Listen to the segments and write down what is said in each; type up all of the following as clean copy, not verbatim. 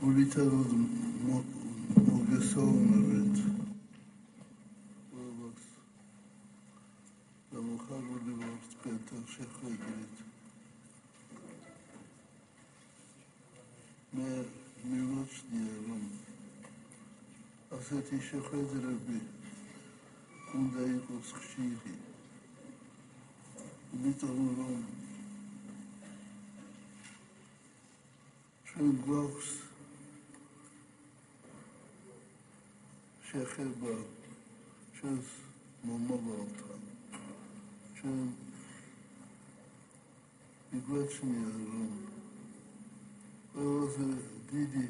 Ულითაროდ მოგესალმებით ყველას გამოხარული ვარ თქვენთან შეხვედრით. მე მივაჩნია, რომ ასეთი შეხვედრები უნდა იყოს ხშირი, იმიტომ რომ ჩვენ გვაქვს შეხება ჩვენს მომავალთან. ჩვენ მიგვაჩნია, რომ ყველაზე დიდი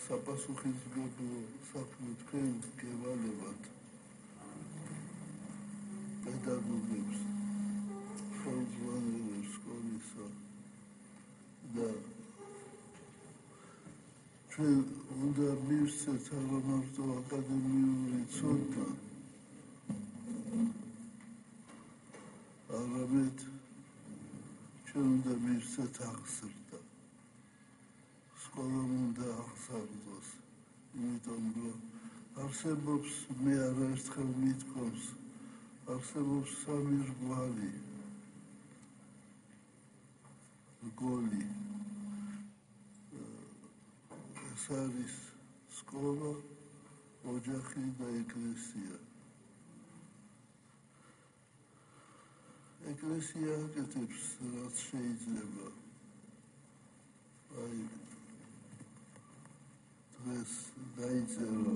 საპასუხისმგებლო საქმე თქვენ გევალებათ პედაგოგებს, ხელმძღვანელებს სკოლისა და ჩვენ უნდა მივცეთ არა მარტო აკადემიური ცოდნა, არამედ ჩვენ უნდა მივცეთ აღზრდა. სკოლამ უნდა აღზარდოს, იმიტომ რომ არსებობს, მე არაერთხელ მithქვამს, არსებობს სამი რგვალი რგოლი. ეს არის სკოლა, ოჯახი და ეკლესია. ეკლესია აკეთებს, რაც შეიძლება. აი, დღეს დაიწერა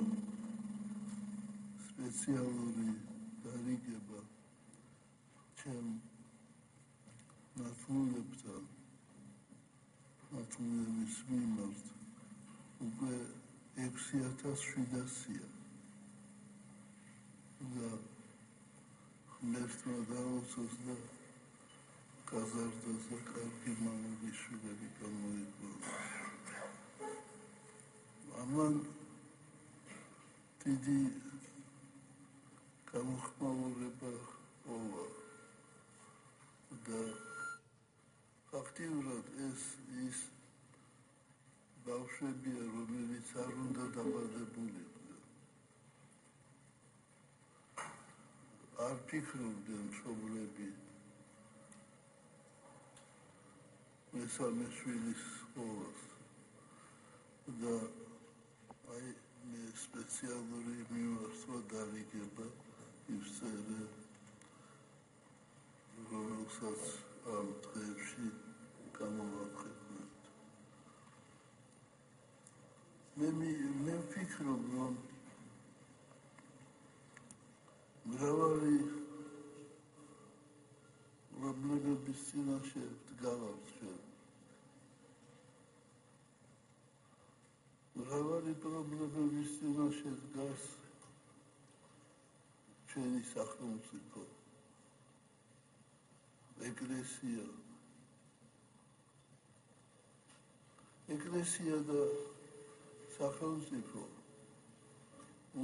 სპეციალური დარიგება ჩემ ნათლულებთან, ნათლულების მიმართ. უკვე 6,700-ია და ღმერთმა დაუწოს და გაზარდას და კარგი მამობიშვილები გამოიყვანა. ამან დიდი გამოხმაურება ჰპოვა და ფაქტიურად ეს ის ბავშვებია, რომელიც არ უნდა დაბადებულიყო. არ ფიქრობდნენ მშობლები მესამე შვილის სკოლას და აი მე სპეციალური მიმართვა დარიგება ივწერე, რომელსაც ამ დღეებში გამოვაქვეყნებთ. მე ვფიქრობ, რომ მრავალი პრობლემების წინაშე ვდგავართ ჩვენ. მრავალი პრობლემების წინაშე დგას ჩვენი სახელმწიფო, ეკლესია. ეკლესია და სახელმწიფო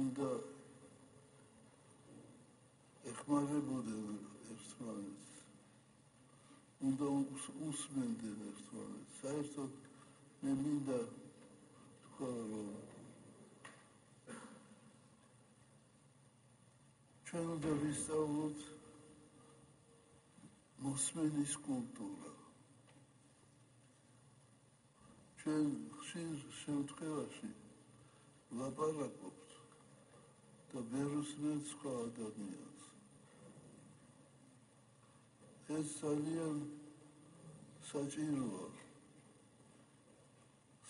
უნდა ეხმარებოდნენ ერთმანეთს, უნდა უსმენდნენ ერთმანეთს. საერთოდ მე მინდა თქვა, რომ ჩვენ უნდა ვისწავლოთ მოსმენის კულტურა. ჩვენ ხშირ შემთხვევაში ვლაპარაკობთ და ვერ უსმენთ სხვა ადამიანს. ეს ძალიან საჭიროა.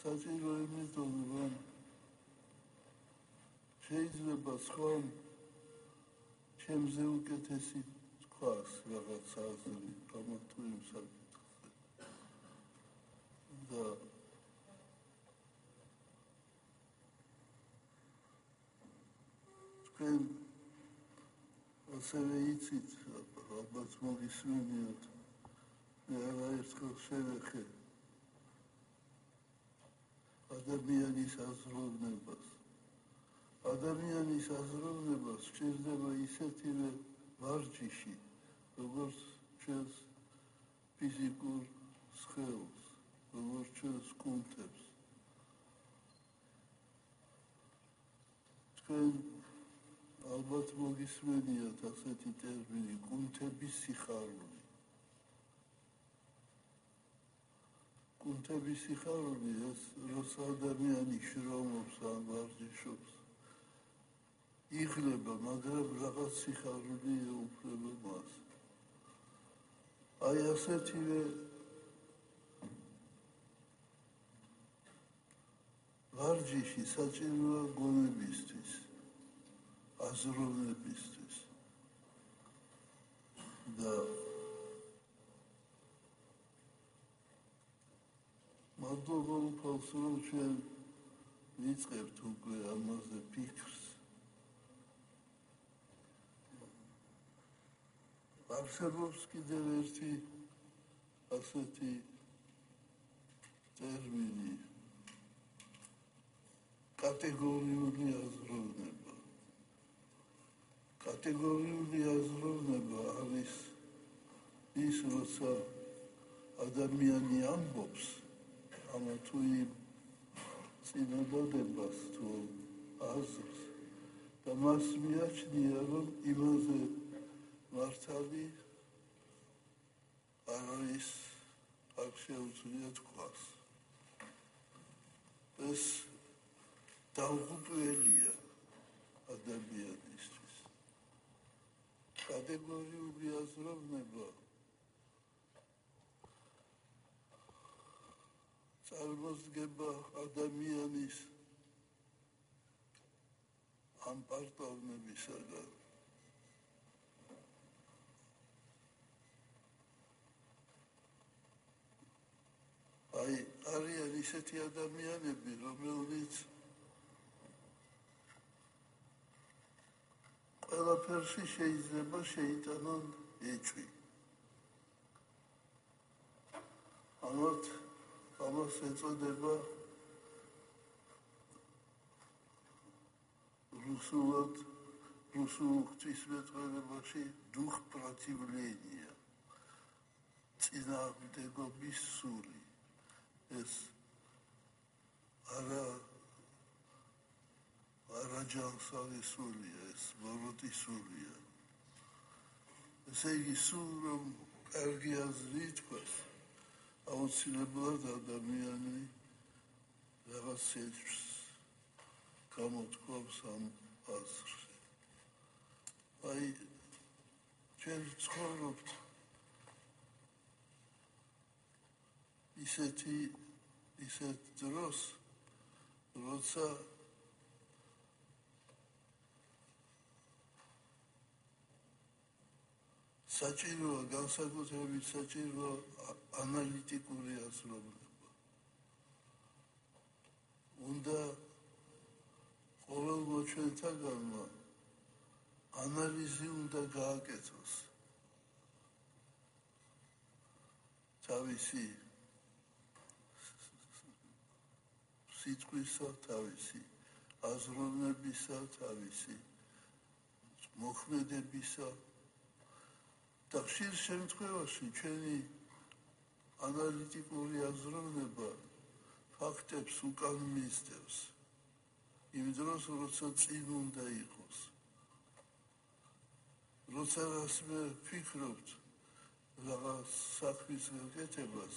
საჭირო იმიტომ, რომ შეიძლება სხვამ ჩემზე უკეთესი თქვას რაღაც აზრი ამ თუ იმ საკითხზე და თქვენ ასევე იცით, ალბათ მოგისმენიათ, მე არაერთხელ შევეხე ადამიანის აზროვნებას. ადამიანის აზროვნებას სჭირდება ისეთივე ვარჯიში, როგორც ჩვენს ფიზიკურ სხეულს. როგორც ჩვენს კუნთებს. თქვენ ალბათ მოგისმენიათ ასეთი ტერმინი კუნთების სიხარული. კუნთების სიხარული ეს როცა ადამიანი შრომობს ან ვარჯიშობს იღლება, მაგრამ რაღაც სიხარული ეუფლება მას. აი ასეთივე ვარჯიში საჭიროა გონებისთვის, აზროვნებისთვის და მადლობა უფალს, რომ ჩვენ ვიწყებთ უკვე ამაზე ფიქრს. არსებობს კიდევ ერთი ასეთი ტერმინი კატეგორიული აზროვნება. კატეგორიული აზროვნება არის ის, როცა ადამიანი ამბობს ამა თუ იმ წინადადებას თუ აზრს და მას მიაჩნია, რომ იმაზე მართალი არ არის, აქ შეუძლია თქვას. ეს დაუღუპველია ადამიანისთვის. კატეგორიული აზროვნება წარმოსდგება ადამიანის ამ პარტავნებისაგან. აი, არიან ისეთი ადამიანები, რომლებიც ყველაფერში შეიძლება შეიტანონ ეჭვი. ამას ეწოდება რუსულ ღვთისმეტყველებაში дух противления, წინააღმდეგობის სული. ეს არაჯანსაღი სულია, ეს მოროტი სულია. ესე იგი, სულ რომ კარგი აზრი ითქვას, აუცილებლად ადამიანი რაღაც ეჭვს გამოთქვამს ამ აზრში. აი, ჩვენ ცხოვრობთ ისეთ დროს, როცა საჭიროა, განსაკუთრებით საჭიროა ანალიტიკური აზროვნება. უნდა ყოველმა ჩვენთაგანმა ანალიზი უნდა გააკეთოს თავისი სიტყვისა, თავისი აზროვნებისა, თავისი მოქმედებისა და ხშირ შემთხვევაში ჩვენი ანალიტიკური აზროვნება ფაქტებს უკან მისდევს. იმ დროს, როცა წინ უნდა იყოს. როცა რასმე ფიქრობთ რაღაც საქმის გაკეთებას,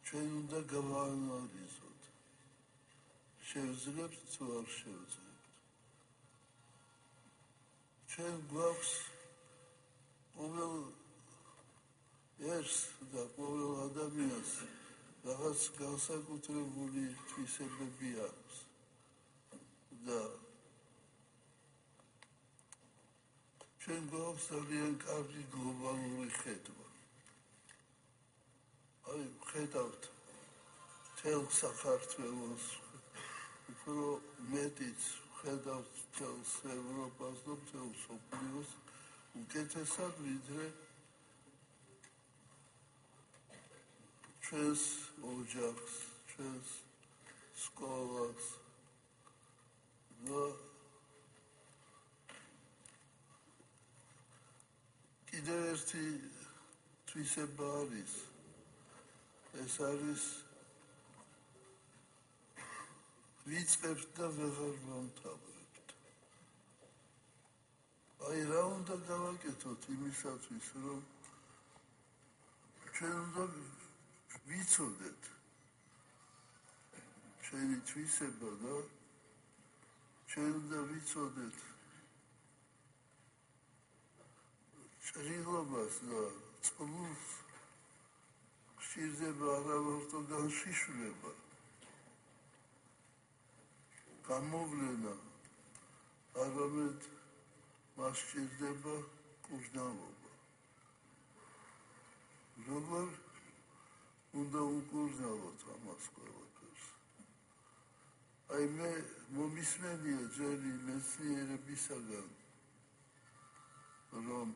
ჩვენ უნდა გავაანალიზოთ. შევძლებთ თუ არ შევძლებთ. ჩვენ გვაქვს ყოველ ერთს და ყოველ ადამიანს რაღაც განსაკუთრებული თვისებები აქვს და ჩვენ გვაქვს ძალიან კარგი გლობალური ხედვა. აი, ხედავთ მთელ საქართველოს, უფრო მეტიც ხედავთ მთელს ევროპას და მთელ მსოფლიოს უკეთესად, ვიდრე ჩვენს ოჯახს, ჩვენს სკოლას და კიდევ ერთი თვისება არის, ეს არის ვიწყებთ და ვეღარ ვამთავრებთ. აი რა უნდა გავაკეთოთ იმისათვის, რომ ჩვენ უნდა ვიცოდეთ ჩვენი თვისება და ჩვენ უნდა ვიცოდეთ ჭრილობას და წყლულს ხშირდება არა მარტო განშიშვლება, გამოვლენა, არამედ მას სჭირდება კურდღელობა. როგორ უნდა უკურდღელოთ ამას ყველაფერს? აი მე მომისმენია ძველი მეცნიერებისაგან, რომ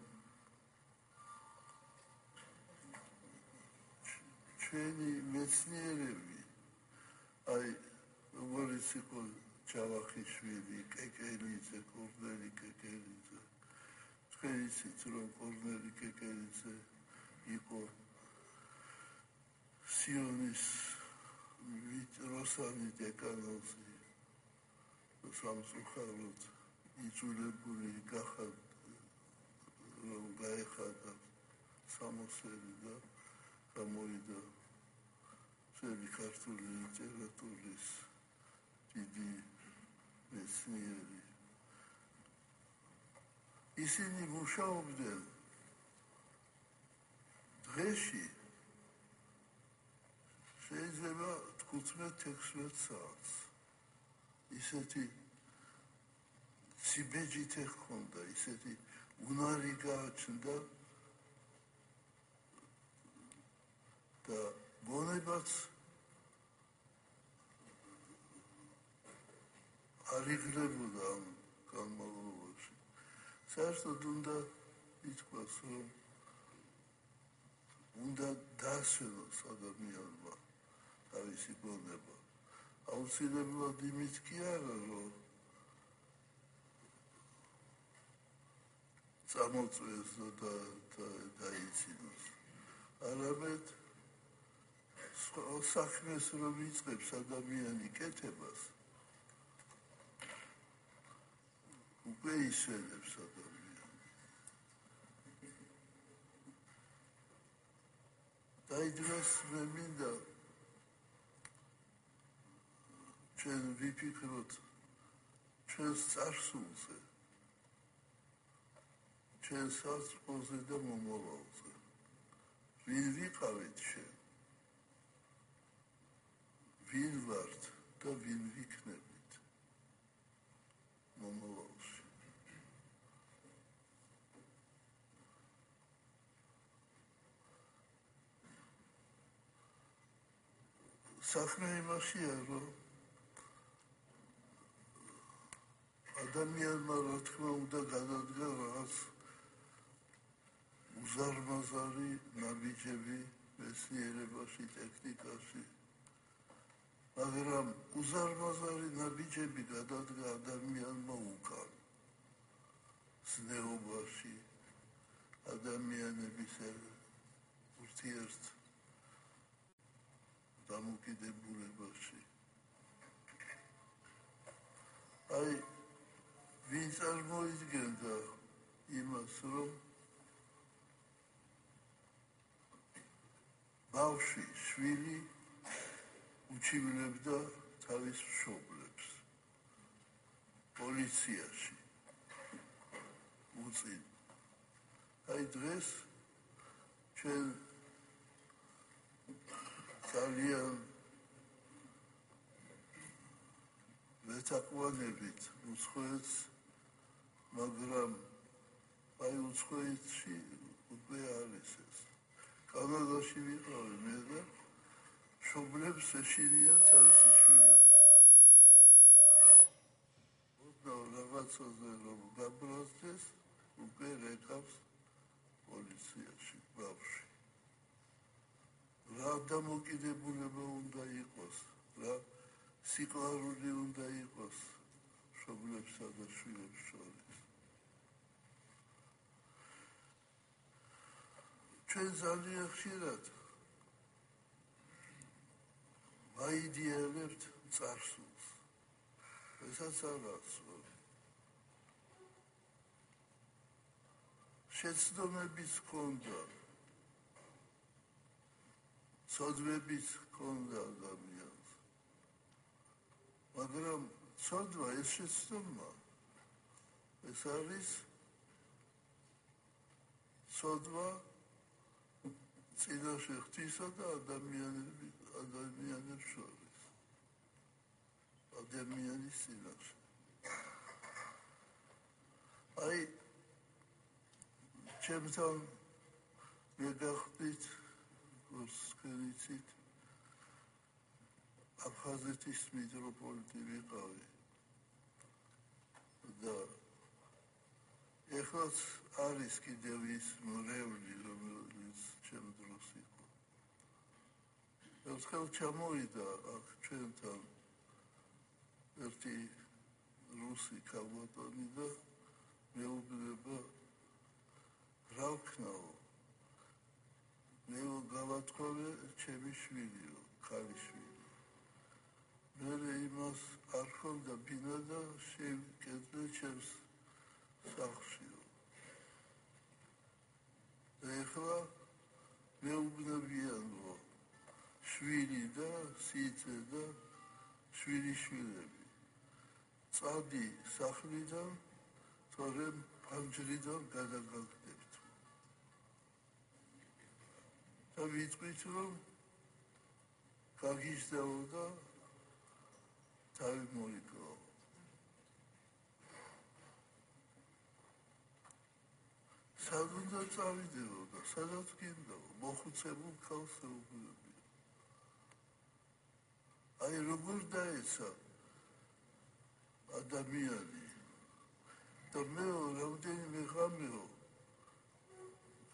ჩვენი მეცნიერები, აი როგორც იყო ჯავახიშვილი, კეკელიძე, კორნელი კეკელიძე, თქვენ იცით რომ კორნელი კეკელიძე იყო სიონის როსანი დეკანოზი, სამწუხაროდ იძულებული გახად რომ გაეხადა სამოსელი და გამოვიდა ძველი ქართული ლიტერატურის დიდი მეცნიერი. ისინი მუშაობდნენ დღეში შეიძლება 15-16 საათს. ისეთი სიბეჯით ეხონდა, ისეთი უნარი გააჩნდა და გონებაც არ იღლებოდა ამ განმავლობაში. საერთოდ უნდა ითქვას, რომ უნდა დაასვენოს ადამიანმა თავისი გონება. აუცილებლად იმით კი არა, რომ წამოწვეს და დაიცინოს, არამედ საქმეს რომ იწყებს ადამიანი კეთებას, უკვე ისვენებს ადამიანი. დაიდროს მე მინდა ჩვენ ვიფიქროთ ჩვენს წარსულზე, ჩვენ საწყოზე და მომავალზე. ვინ ვიყავით ჩვენ? ვინ ვართ და ვინ ვიქნებით მომავალში? საქმე იმაშია, რომ ადამიანმა რა თქმა უნდა გადადგა რაღაც უზარმაზარი ნაბიჯები მეცნიერებაში, ტექნიკაში, მაგრამ უზარმაზარი ნაბიჯები გადადგა ადამიანმა უკან ზნეობაში, ადამიანების ურთიერთ დამოკიდებულებაში. აი ვინ წარმოიდგენდა იმას, რომ ბავშვი, შვილი უჩივლებდა თავის მშობლებს პოლიციაში უწინ. აი დღეს ჩვენ ძალიან ვეთაყვანებით უცხოეთს, მაგრამ აი უცხოეთში უკვე არის ეს. კანადაში ვიყავი მე და მშობლებს ეშინიან თავისი შვილებისა. რაღაცაზე რომ გაბრაზდეს, უკვე რეკავს პოლიციაში ბავშვი. რა დამოკიდებულება უნდა იყოს, რა სიყვარული უნდა იყოს მშობლებსა და შვილებს შორის. ჩვენ ძალიან ხშირად აიდიალებთ წარსულს. ესაც არაც შეცდომებიც ჰქონდა, ცოდვებიც ჰქონდა ადამიანს. მაგრამ ცოდვა ეს შეცდომა, ეს არის ცოდვა წინაშე ღვთისა და ადამიანებს შორის. ადამიანის წინაშე. აი ჩემთან მე გახდით გორსკენიცით აფხაზეთის მიტროპოლიტი ვიყავი და ეხლაც არის კიდევ ის მრევლი, რომელიც ჩემ დროს იყო. ერთხელ ჩამოვიდა აქ ჩვენთან ერთი რუსი ქალბატონი და მეუბნება რა ვქნაო, მე გავათხოვე ჩემი შვილიო, ქალიშვილი. მე იმას არ ჰქონდა ბინა და შევკეთე ჩემს სახლშიო. და ეხლა მეუბნებიანო შვილი და სიცე და შვილიშვილები. წადი სახლიდან, თორემ ფანჯრიდან გადაგაგდებთ. და ვიტყვით, რომ გაგიჟდაო და თავი მოიგო. სად უნდა წავიდეო და სადაც გინდაო, მოხუცებულ ქალს ეუბნებია. აი როგორ დაეცა ადამიანი და მეო რამდენიმე ღამეო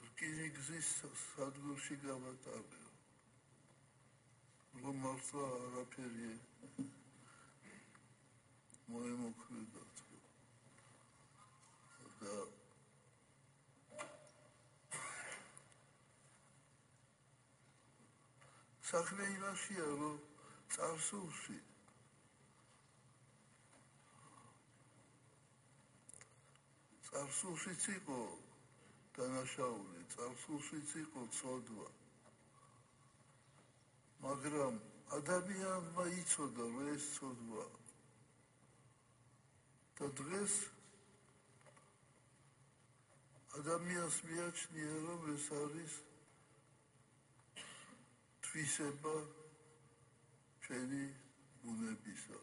რკინიგზის სადგურში გავატარეო, რომ მართლა არაფერი მოემოქმედათ და საქმე იმაშია, რომ წარსულში წარსულშიც იყო დანაშაული, წარსულშიც იყო ცოდვა. მაგრამ ადამიანმა იცოდა, რომ ეს ცოდვა. და დღეს ადამიანს მიაჩნია, რომ ეს არის თვისება ჩვენი ბუნებისა.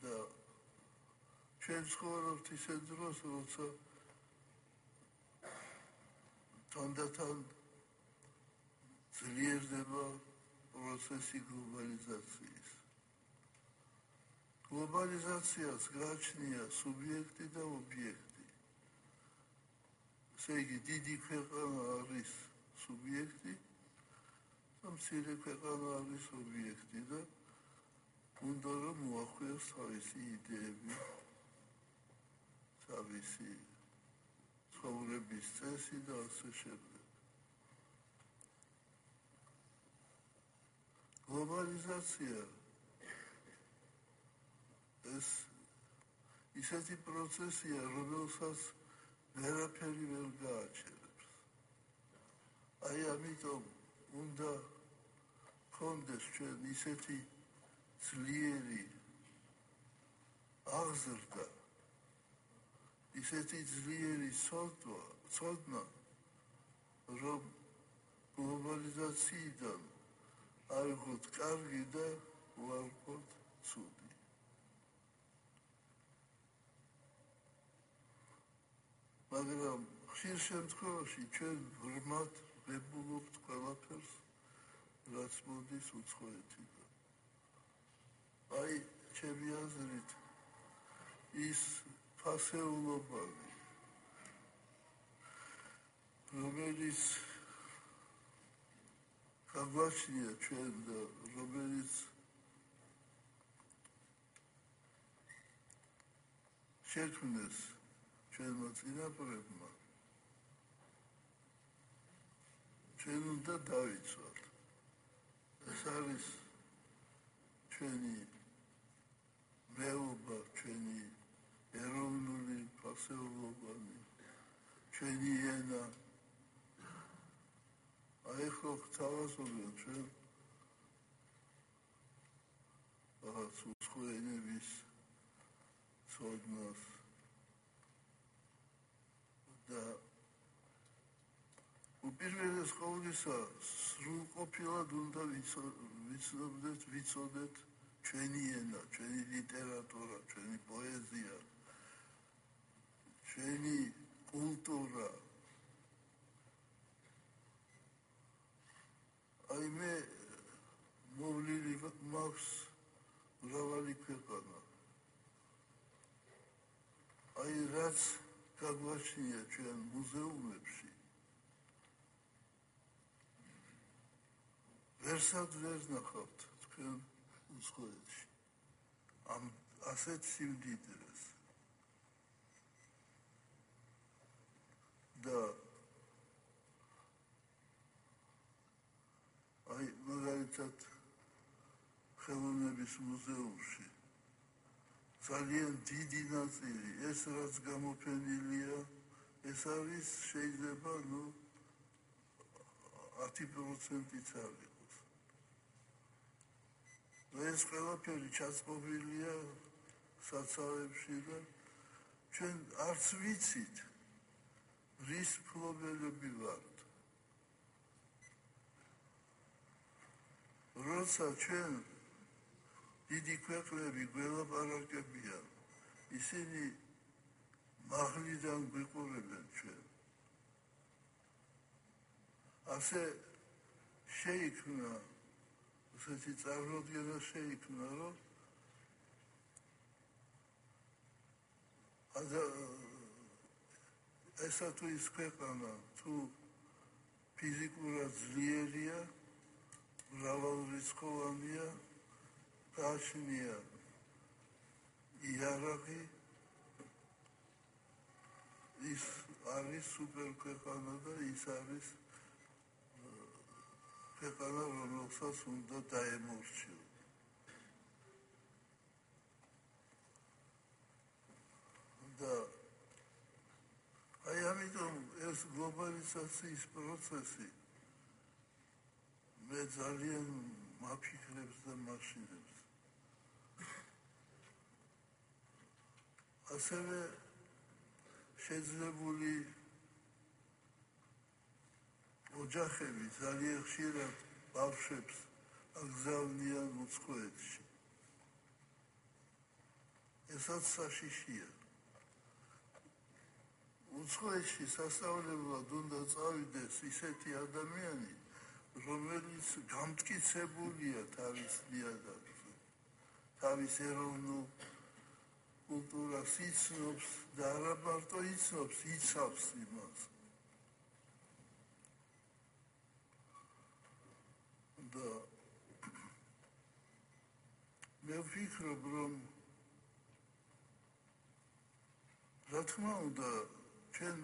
და ჩვენ ცხოვრობთ ისეთ დროს, როცა თანდათან ძლიერდება პროცესი გლობალიზაციის. გლობალიზაციას გააჩნია სუბიექტი და ობიექტი. ესე იგი, დიდი ქვეყანა არის სუბიექტი და მცირე ქვეყანა არის ობიექტი და უნდა რომ მოახვიოს თავისი იდეები, თავისი ცხოვრების წესი და ასე შემდეგ. გლობალიზაცია ეს ისეთი პროცესია, რომელსაც ვერაფერი ვერ გააჩერებს. აი ამიტომ უნდა გქონდეს ჩვენ ისეთი ძლიერი აღზრდა, ისეთი ძლიერი ცოდნა, რომ გლობალიზაციიდან აიღოთ კარგი და უარყოთ ცუდი. მაგრამ ხშირ შემთხვევაში ჩვენ ბრმად ვებულობთ ყველაფერს, რაც მოდის უცხოეთიდან. აი, ჩემი აზრით, ის ფასეულობანი, რომელიც გაგვაჩნია ჩვენ და რომელიც შექმნეს ჩვენმა წინაპრებმა, ჩვენ უნდა დავიცვათ. ეს არის ჩვენი მეუბნება, ჩვენი ეროვნული ფასეულობა, ჩვენი ენა. აი ხო თავაზობია ჩვენ რაღაც უცხო ენების ცოდნას და უპირველეს ყოვლისა სრულყოფილად უნდა ვიცოდეთ ჩვენი ენა, ჩვენი ლიტერატურა, ჩვენი პოეზია, ჩვენი კულტურა. აი მე მოვლილი მაქვს მრავალი ქვეყანა. აი რაც გაგვაჩნია ჩვენ მუზეუმებში, ვერსად ვერ ნახავთ თქვენ უცხოეთში ამ ასეთ სიმდიდრეს. და აი მაგალითად ხელოვნების მუზეუმში ძალიან დიდი ნაწილი ეს რაც გამოფენილია, ეს არის შეიძლება 10%-იც არ იყოს. ეს ყველაფერი ჩაწყობილია საცავებში და ჩვენ არც ვიცით რის ფლობელები ვართ. როცა ჩვენ დიდი ქვეყნები გველაპარაკებიან, ისინი მაღლიდან გვიყურებენ ჩვენ. ასე შეიქმნა, ასეთი წარმოდგენა შეიქმნა, რომ ესა თუ ის ქვეყანა თუ ფიზიკურად ძლიერია, მრავალრიცხოვანია, გააჩნია იარაღი, ის არის სუპერ ქვეყანა და ის არის ქვეყანა, რომელსაც უნდა დაემორჩილო. და აი ამიტომ ეს გლობალიზაციის პროცესი მე ძალიან მაფიქრებს და მაშინებს. ასევე შეძლებული ოჯახები ძალიან ხშირად ბავშვებს აგზავნიან უცხოეთში. ესაც საშიშია. უცხოეთში სასწავლებლად უნდა წავიდეს ისეთი ადამიანი, რომელიც გამტკიცებულია თავის ნიადაგზე, თავის ეროვნულ კულტურას იცნობს და არა მარტო იცნობს, იცავს იმას. და მე ვფიქრობ, რომ რა თქმა უნდა, ჩვენ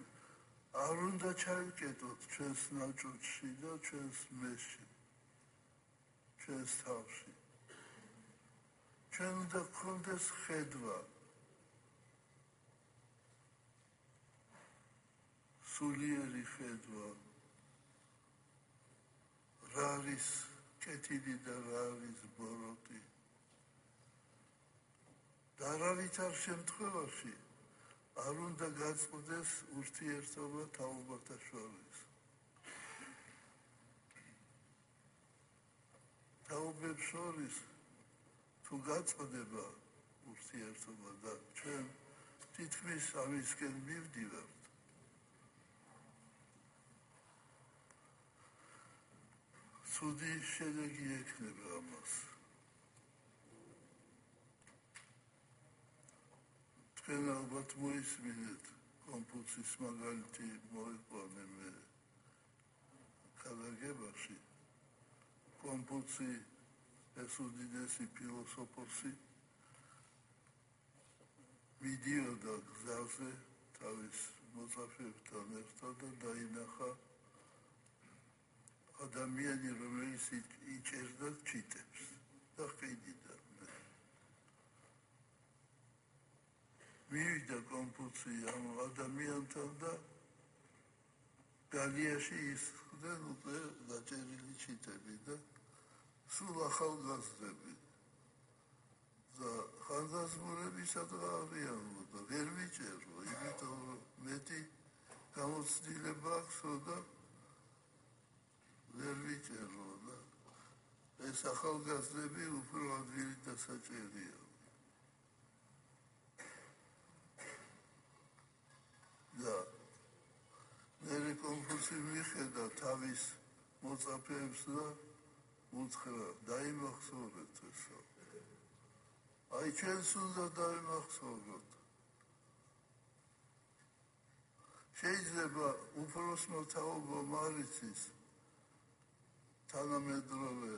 არ უნდა ჩავიკეტოთ ჩვენს ნაჭუჭში და ჩვენს მესში, ჩვენს თავში. ჩვენ უნდა გქონდეს ხედვა, სულიერი ხედვა, რა არის კეთილი და რა არის ბოროტი. და არავითარ შემთხვევაში არ უნდა გაწყდეს ურთიერთობა თაობათა შორის. თაობებს შორის თუ გაწყდება ურთიერთობა და ჩვენ თითქმის ამისკენ მივდივართ, ცუდი შედეგი ექნება ამას. თქვენ ალბათ მოისმინეთ კონფუცის მაგალითი მოიყვანე მე ქადაგებაში. კონფუცი ეს უდიდესი ფილოსოფოსი მიდიოდა გზაზე თავის მოწაფეებთან ერთად და დაინახა ადამიანი რომელიც იჭერდა ჩიტებს და ყიდიდა მივიდა კონფუცი ამ ადამიანთან და გალიაში ისხდნენ უკვე დაჭერილი ჩიტები და სულ ახალგაზრდები და ხანძაზმულები სადღა არიან და ვერ ვიჭერო იმიტომ რომ მეტი გამოცდილება აქვს და ვერ ვიჭერო და ეს ახალგაზრდები უფრო ადვილი დასაჭერია და მერე კონფუცი მიხედა თავის მოწაფეებს და უთხრა დაიმახსოვრეთ ესა აი ჩვენს უნდა დაიმახსოვროთ შეიძლება უფროსმა თაობამ არ იცის თანამედროვე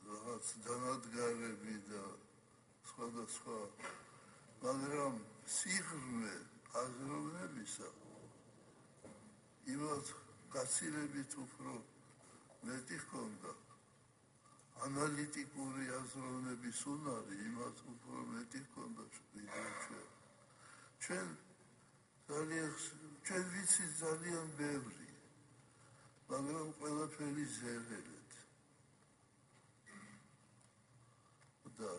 რაღაც დანადგარები და სხვადასხვა მაგრამ სიღრმე აზროვნებისა იმათ გაცილებით უფრო მეტი ჰქონდა ანალიტიკური აზროვნების უნარი იმათ უფრო მეტი ჰქონდა ჩვენ ვიცით ძალიან ბევრი მაგრამ ყველაფერი ზერელეთ და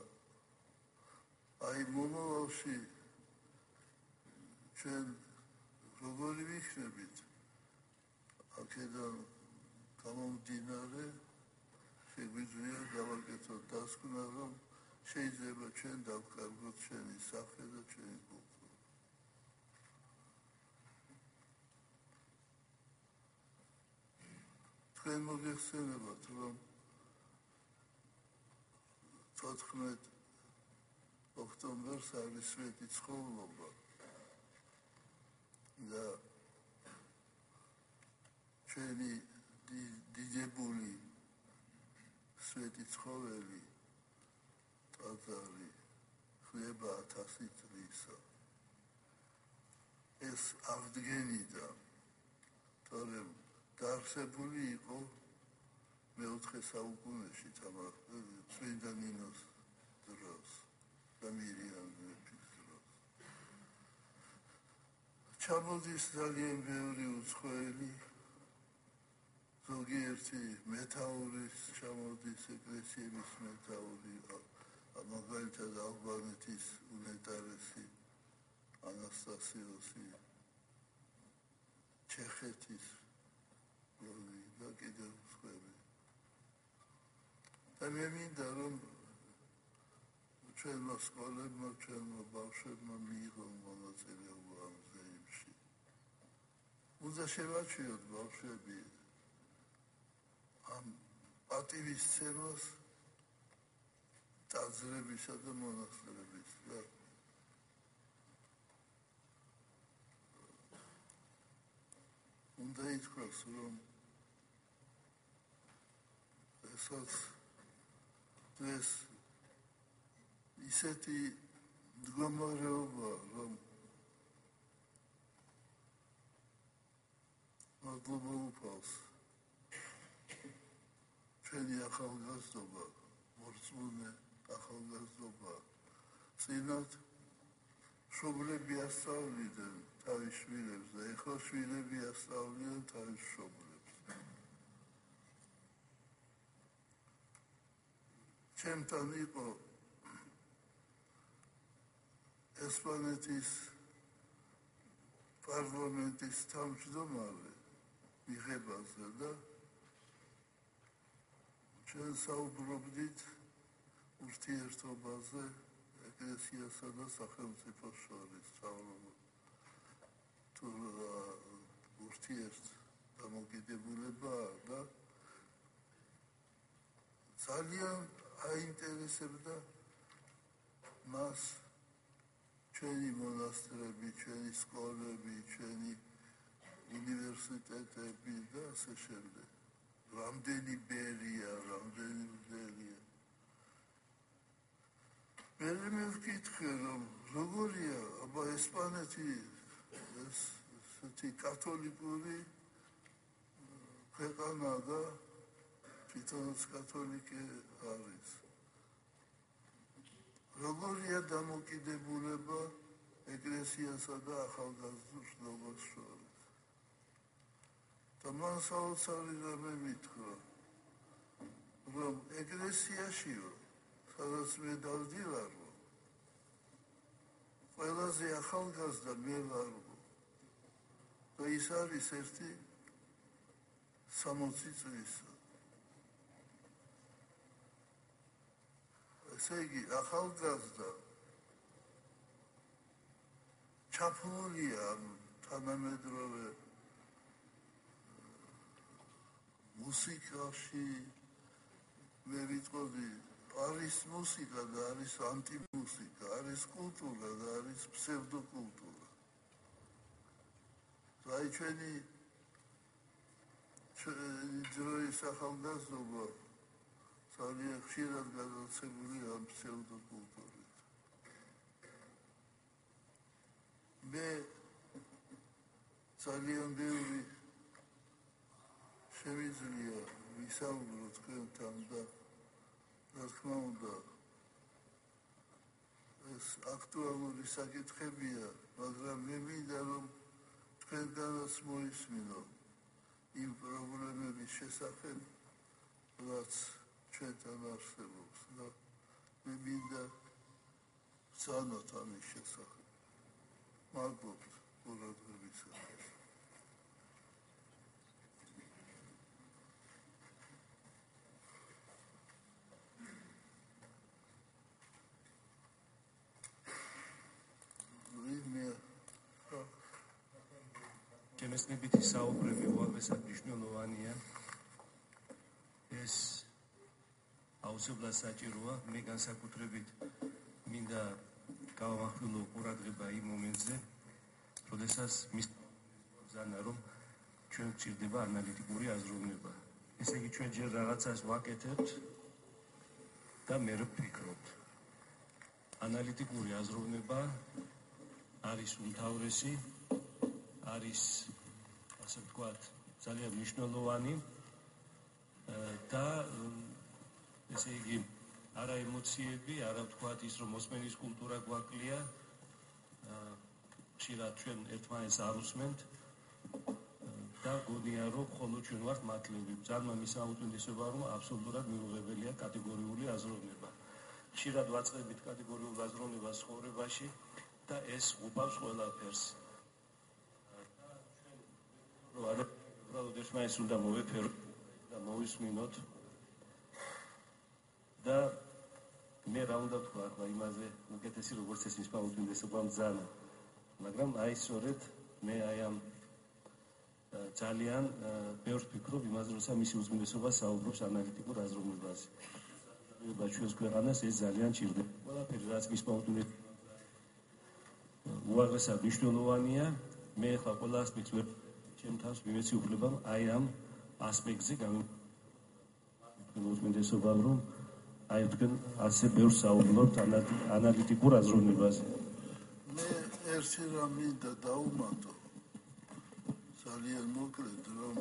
აი მომავალში ჩვენ როგორი ვიქნებით აქედან გამომდინარე შეგვიძლია გავაკეთოთ დასკვნა რომ შეიძლება ჩვენ დავკარგოთ ჩვენი სახე და ჩვენი კულტურა თქვენ მოგეხსენებათ რომ 14 ოქტომბერს არის სვეტი ცხოვრობა და ჩვენი დიდებული სვეტი ცხოველი ტაძარი ხდება 1000 წლისა ეს აღდგენიდა თორემ დაარსებული იყო მეოთხე საუკუნეში წმინდა ნინოს დროს და მირიამ მეფის დროს ჩამოდის ძალიან ბევრი უცხოელი ზოგიერთი მეთაურის ჩამოდის ეკლესიების მეთაური მაგალითად ალბანეთის უნეტარესი ანასტასიოსი ჩეხეთის და კიდევ სხვები და მე მინდა რომ ჩვენმა სკოლებმა ჩვენმა ბავშვებმა მიიღონ მონაწილეობა ამ ზეიმში უნდა შევაჩვიოთ ბავშვები ამ პატივისცემას ტაძრებისა და მონასტრების და უნდა ითქვას რომ ესაც დღეს ისეთი მდგომარეობა რომ მადლობა უფალს ჩვენი ახალგაზრდობა მორწმუნე ახალგაზრდობა წინათ მშობლები ასწავლიდნენ თავის შვილებს და ეხლა შვილები ასწავლიან თავის მშობლებს ჩემთან იყო ესპანეთის პარლამენტის თავმჯდომარე მიღებაზე და ჩვენ საუბრობდით ურთიერთობაზე ეკლესიასა და სახელმწიფოს შორის თუ ურთიერთდამოკიდებულებაა და ძალიან აინტერესებდა მას ჩვენი მონასტრები, ჩვენი სკოლები, ჩვენი უნივერსიტეტები და ასე შემდეგ. რამდენი ბერია, რამდენი მდელია. მე ვკითხე, რომ როგორია, აბა ესპანეთი ესეთი კათოლიკური ქვეყანა და თვითონაც კათოლიკე არის. როგორია დამოკიდებულება ეკლესიასა და ახალგაზრდულ შრომას შორის. და მან საოცარი რამე მითხრა, რომ ეკლესიაშიო, სადაც მე დავდივარო, ყველაზე ახალგაზრდა მე ვარ და ის არის ერთი 60 წლისა. ესე იგი, ახალგაზრდა ჩაფლულია თანამედროვე მუსიკაში, მე ვიტყოდი, არის მუსიკა და არის ანტიმუსიკა, არის კულტურა და არის ფსევდოკულტურა. აი ჩვენი დროის ახალგაზრდობა ძალიან ხშირად გადაცემულია ამ ფსევდოკულტურით. მე ძალიან ბევრი შემიძლია ვისაუბრო თქვენთან და რა თქმა უნდა ეს აქტუალური საკითხებია, მაგრამ მე მინდა რომ თქვენგანაც მოისმინო იმ პრობლემების შესახებ, რაც ჩვენთან არსებობს და მე მინდა ვცანოთ ამის შესახებ. მადლობთ ყურადღებისათვის. შემეცნებითი საუბრები უაღრესად მნიშვნელოვანია. ეს აუცილებლად საჭიროა. მე განსაკუთრებით მინდა გავამახვილო ყურადღება იმ მომენტზე, როდესაც მისცანა რომ ჩვენ გვჭირდება ანალიტიკური აზროვნება. ესე იგი ჩვენ ჯერ რაღაცას ვაკეთებთ და მე ვფიქრობთ. ანალიტიკური აზროვნება არის უმთავრესი, არის ასე ვთქვათ, ძალიან მნიშვნელოვანი და ესე იგი არა ემოციები, არა ვთქვათ ის რომ მოსმენის კულტურა გვაკლია, ხშირად ჩვენ ერთმანეთს არ უსმენთ და გონია რომ მხოლოდ ჩვენ ვართ მათლები. ძალიან მისაუწმენდისობა რომ აბსოლუტურად მიუღებელია კატეგორიული აზროვნება. ხშირად ვაწყდებით კატეგორიულ აზროვნებას ცხოვრებაში და ეს უყავს ყველაფერს. უბრალოდ ერთმანეთს უნდა მოვეფეროთ და მოვისმინოთ და მე რა უნდა ვთქვა ახლა იმაზე უკეთესი როგორც ეს მისაუწმენდისობა მძანა. მაგრამ აი სწორედ მე აი ამ ძალიან ბევრს ვფიქრობ იმაზე, როცა მისი უზრუნველყოფა საუბრობს ანალიტიკურ აზროვნებაზე. ჩვენს ქვეყანას ეს ძალიან ჭირდება. ყველაფერი რაც მისაუწმენდისობა უაღრესად მნიშვნელოვანია. მე ახლა ყველა ასპექტს ვერ ჩემთავს მიმეცი უფლებამ აი ამ ასპექტზე გამოვიყვანოთ, რომ აი თქვენ ასე ბევრს საუბრობთ ანალიტიკურ აზროვნებაზე. მე ერთი რამ მინდა დაუმატო, ძალიან მოკლედ, რომ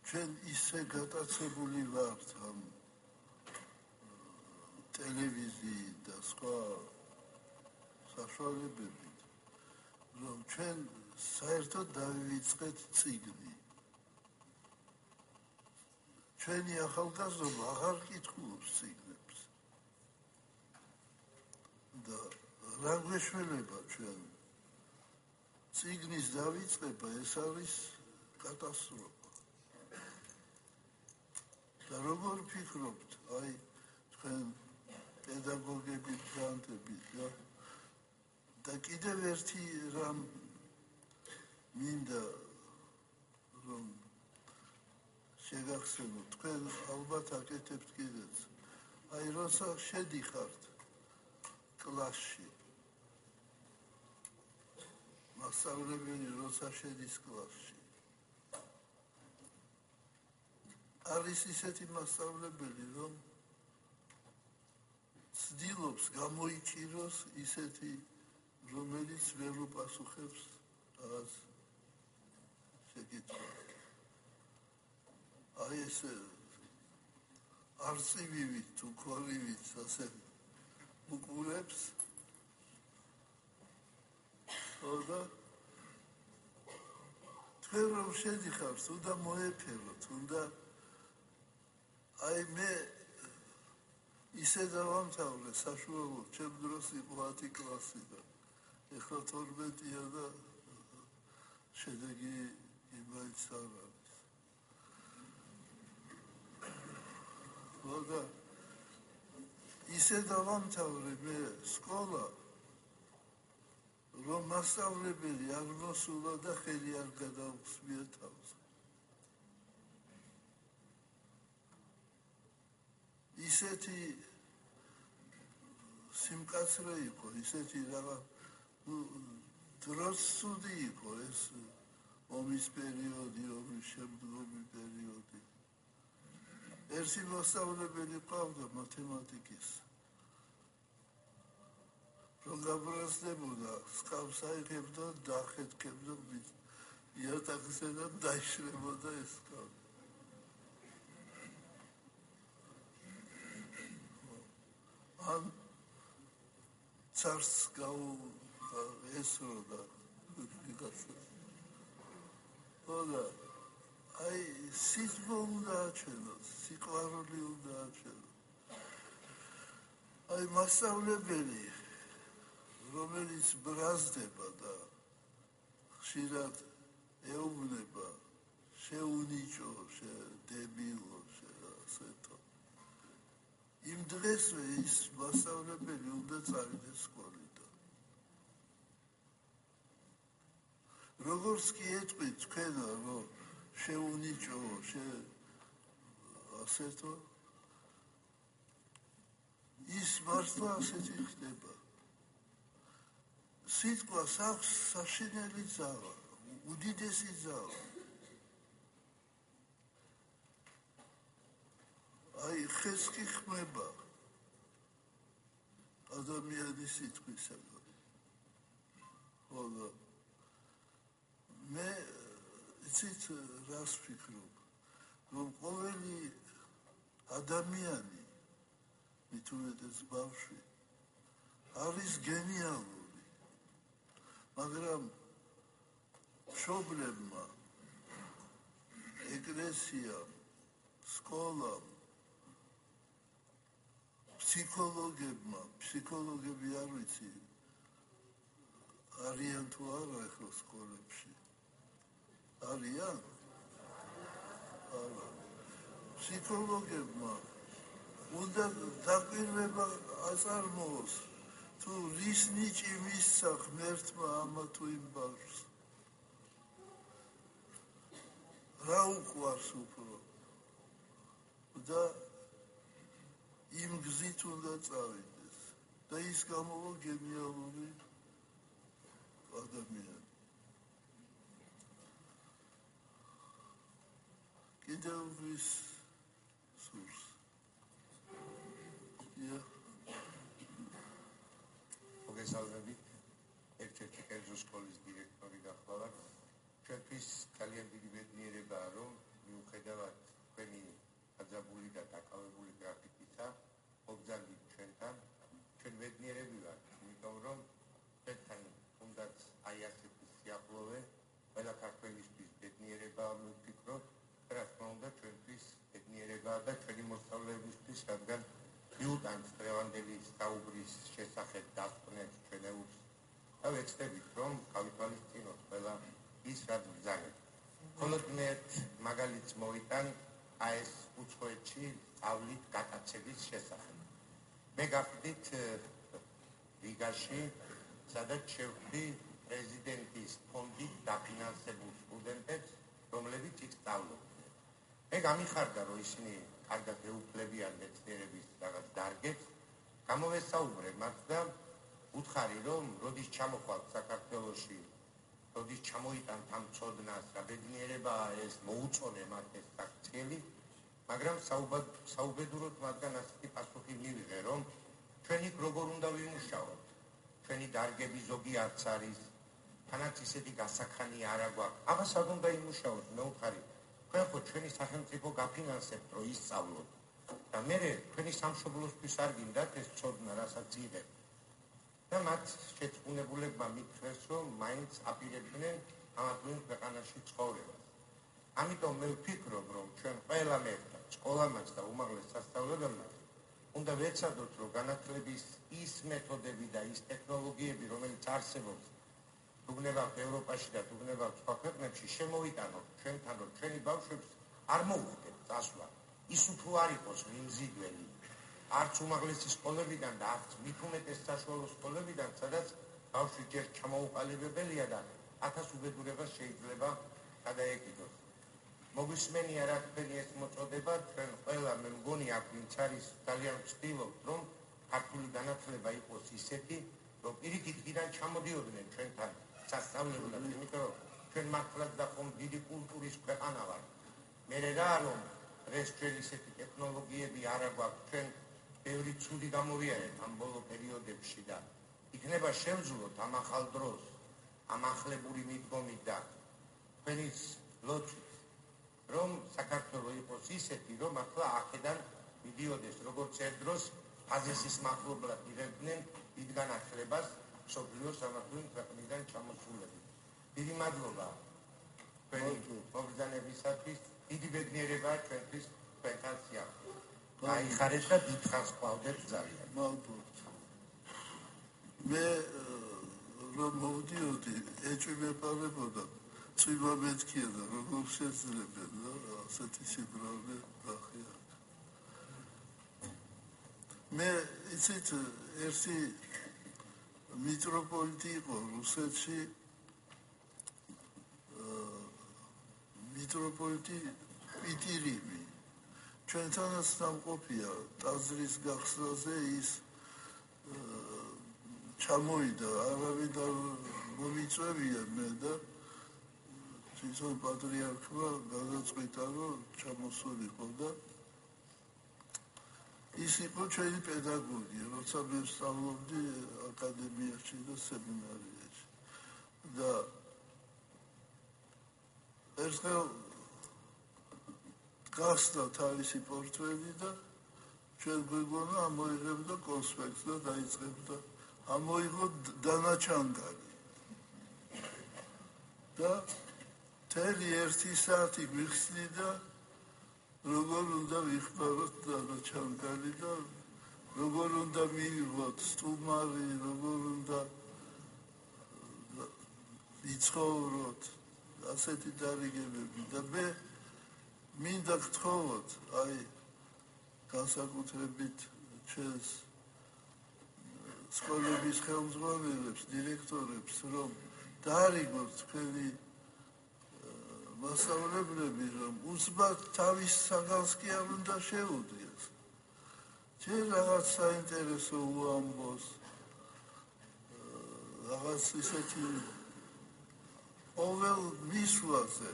ჩვენ ისე გატაცებული ვართ ამ ტელევიზიით და სხვა საშუალებებით, რომ ჩვენ საერთოდ დავივიწყეთ წიგნი. ჩვენი ახალგაზრდობა აღარ კითხულობს წიგნებს. და რა გვეშველება ჩვენ? წიგნის დავიწყება ეს არის კატასტროფა. და როგორ ფიქრობთ, აი თქვენ პედაგოგები გრანტებით და კიდევ ერთი რამ მინდა რომ შეგახსენოთ, თქვენ ალბათ აკეთებთ კიდეც. აი როცა შედიხართ კლასში, მასწავლებელი როცა შედის კლასში, არის ისეთი მასწავლებელი, რომ ცდილობს გამოიჭიროს ისეთი რომელიც ვერ უპასუხებს რაღაც შეკითხვას. აი ეს არწივივით თუ ქოლივით ასე უკურებს და თქვენ რომ შედიხართ, უნდა მოეფეროთ, უნდა აი მე ისე დავამთავრე საშუალო, ჩემ დროს იყო 10 კლასი და ეხლა 12-ია და შედეგი იმაიც არ არის. და ისე დავამთავრე მე სკოლა, რომ მასწავლებელი არ მოსულა და ხელი არ გადაუხსნია თავს. ისეთი სიმკაცრე იყო, ისეთი რაღაც დროს ცუდი იყო ეს ომის პერიოდი, ომის შემდგომი პერიოდი. ერთი მასწავლებელი ყავდა მათემატიკის. რომ გაბრაზდებოდა, სკავს აიღებდა, დაახეთქებდა იატაკზე და დაიშრებოდა ეს სკავი. ან ცარს ესროდა და აი სიტყვა უნდა აჩვენოს, სიყვარული უნდა აჩვენოს. აი მასწავლებელი, რომელიც ბრაზდება და ხშირად ეუბნება, შეუნიჭო, დებილო, ასეთო. იმ დღესვე ის მასწავლებელი უნდა წავიდეს სკოლიდან. როგორც კი ეტყვით თქვენ, რომ შეუნიჭო, ასეთო, ის მართლა ასეთი ხდება. სიტყვას აქვს საშინელი ძალა, უდიდესი ძალა. აი ხეს კი ხმება ადამიანის სიტყვისაგან. ხოლო მე იცით რას ვფიქრობ, რომ ყოველი ადამიანი, მით უმეტეს ბავშვი, არის გენიალური, მაგრამ მშობლებმა, ეკლესიამ, სკოლამ, ფსიქოლოგები არ ვიცი, არიან თუ არა ახლა სკოლებში. არიან? არა. ფსიქოლოგებმა უნდა დაკვირვება აწარმოოს, თუ რის ნიჭი მისცა ღმერთმა ამა თუ იმ ბავშვს. რა უყვარს უფრო და იმ გზით უნდა წავიდეს და ის გამოვა გენიალური ადამიანი. კიდევ ვის სურს? მოგესალმებით, ერთ-ერთი კერძო სკოლის დირექტორი გახლავართ. ჩვენთვის ძალიან დიდი ბედნიერებაა, რომ მიუხედავად თქვენი აძაბული და დაკავებული გრაფიკისა, მოგზაურობთ ჩვენთან. ჩვენ ბედნიერები ვართ, იმიტომ რომ ჩვენთან თუნდაც აი ასეთი სიახლოვე ყველა ქართველისთვის ბედნიერებაა, მივფიქროთ, რა თქმა უნდა ჩვენთვის ბედნიერებაა და ჩვენი მოსწავლეებისთვის, რადგან მიუტანთ დღევანდელი საუბრის შესახებ დასკვნებს ჩვენეულს და ვეცდებით, რომ გავითვალისწინოთ ყველა ის, რაც ბრძანებთ. მხოლოდ მე ერთ მაგალითს მოვიტან ეს უცხოეთში სწავლით გატაცების შესახებ. მე გავხდით რიგაში, სადაც შევხვდი პრეზიდენტის ფონდით დაფინანსებულ სტუდენტებს, რომლებიც იქ სწავლობდნენ. მე გამიხარდა, რომ ისინი კარგად ეუფლებიან მეცნიერების რაღაც დარგებს, გამოვესაუბრე მათ და უთხარი, რომ როდის ჩამოხვალთ საქართველოში, როდის ჩამოიტანთ ამ ცოდნას, რა ბედნიერებაა ეს, მოუწონე მათ ეს საქციელი, მაგრამ საუბედუროდ მათგან ასეთი პასუხი მივიღე, რომ ჩვენ იქ როგორ უნდა ვიმუშაოთ. ჩვენი დარგები ზოგი არც არის, თანაც ისეთი გასახანი არ აქვს. ამას არ უნდა იმუშაოთ, მეუხარი. თქვენ ხო ჩვენი სახელმწიფო გაფინანსებთ, რომ ისწავლოთ. და მე თქვენი სამშობლოსთვის არ გინდათ ეს ცოდნა, რასაც იღებთ. და მათ შეწყუნებულებმა მითხრეს, რომ მაინც აპირებდნენ ამა თუ იმ ქვეყანაში ცხოვრებას. ამიტომ მე ვფიქრობ, რომ ჩვენ ყველამ ერთად, სკოლამაც და უმაღლეს სასწავლებელმაც უნდა ვეცადოთ, რომ განათლების ის მეთოდები და ის ტექნოლოგიები, რომელიც არსებობს თუგნებავთ ევროპაში და თუგნებავთ სხვა ქვეყნებში, შემოვიტანოთ ჩვენთან, რომ ჩვენი ბავშვებს არ მოუხდეთ წასვლა. ის უფრო არ იყოს მიმზიდველი, არც უმაღლესი სკოლებიდან და არც მით უმეტეს საშუალო სკოლებიდან, სადაც ბავშვი ჯერ ჩამოუყალიბებელია და 1000 უბედურებას შეიძლება გადაეკიდოს. მოგვისმენია რა თქვენი ეს მოწოდება, ჩვენ ყველა მე მგონი აქ ვინც არის ძალიან ვცდილობთ, რომ ქართული განათლება იყოს ისეთი, რომ პირიქით იქიდან ჩამოდიოდნენ ჩვენთან სასწავლებლად, იმიტომ რომ ჩვენ მართლაც და ხომ დიდი კულტურის ქვეყანა ვართ. მე რა რომ ეს ჩვენ ისეთი ტექნოლოგიები არ აქვს, ჩვენ ბევრი ცუდი გამოვიარეთ ამ ბოლო პერიოდებში და იქნება შევძლოთ ამ ახალ დროს, ამ ახლებური მიდგომით და თქვენი ლოცვით, რომ საქართველო იყოს ისეთი, რომ ახლა აქედან მიდიოდეს, როგორც ერთ დროს აზესის მახლობლად იღებდნენ დიდ განათლებას მსოფლიოს ამა თუ იმ ქვეყნიდან ჩამოსულები. დიდი მადლობა თქვენი მოგზაურობისათვის, დიდი ბედნიერებაა ჩვენთვის თქვენთან სიახლოვე. გაიხარეთ და დიდხანს გყავდეთ ძალიან. მადლობთ. მე რომ მოვდიოდი, ეჭვი მეპარებოდა, წვიმა მეთქია და როგორ შეძლება და ასეთი სიბრალე დახია. მე იცით ერთი მიტროპოლიტი იყო რუსეთში, მიტროპოლიტი პიტირიმი. ჩვენთანაც დამყოფია ტაძრის გახსნაზე ის ჩამოიდა, არავინ არ მომიწვევია მე და თვითონ პატრიარქმა გადაწყვიტა, რომ ჩამოსულიყო და ის იყო ჩვენი პედაგოგი, როცა მე ვსწავლობდი აკადემიაში და სემინარიაში. და ერთხელ გასდა თავისი პორტფელი და ჩვენ გვეგონა ამოიღებდა კონსპექტს და დაიწყებდა, ამოიღო დანაჩანგარი. და მთელი 1 საათი გვიხსნიდა, როგორ უნდა ვიხმაროთ დანაჩანგარი და როგორ უნდა მივიღოთ სტუმარი, როგორ უნდა ვიცხოვროთ, ასეთი დარიგებები. და მე მინდა გთხოვოთ, აი განსაკუთრებით ჩვენს სკოლების ხელმძღვანელებს, დირექტორებს, რომ დაარიგოთ თქვენი მასწავლებლები, რომ უცბად თავის საგანს კი არ უნდა შეუდგეს. ჯერ რაღაც საინტერესო უამბოს, რაღაც ისეთი ყოველ მისვლაზე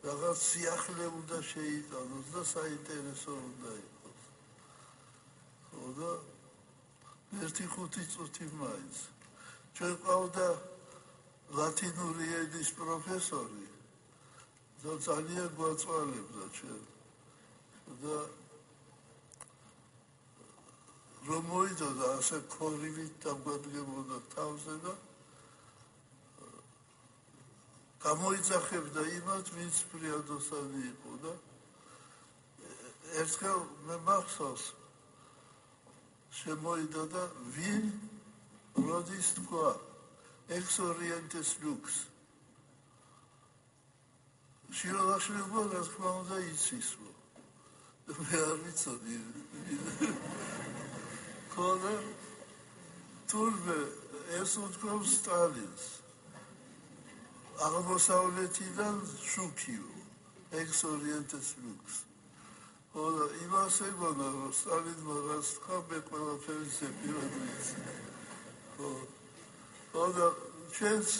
რაღაც სიახლე უნდა შეიტანოს და საინტერესო უნდა იყოს. ხო და 1-5 წუთი მაინც. ჩვენ ყავდა ლათინური ენის პროფესორი და ძალიან გვაწვალებდა ჩვენ. და რომ მოიდოდა ასე ქორივით დაგვადგებოდა თავზე და გამოიძახებდა იმათ, ვინც ფრიადოსანი იყო და ერთხელ მე მახსოვს შემოიდა და ვინ როდის თქვა ex orientes lux. შილაშვილმა რა თქმა უნდა იცისო. მე არ ვიცოდი. ხოლო თურმე ეს უთქვამს სტალინს. აღმოსავლეთიდან შუქიო, ex orientes lux. ხოლო იმას ეგონა, რომ სტალინმა რას თქვა, მე ყველაფერი ზეპირად ვიცი. ხოლო ჩვენს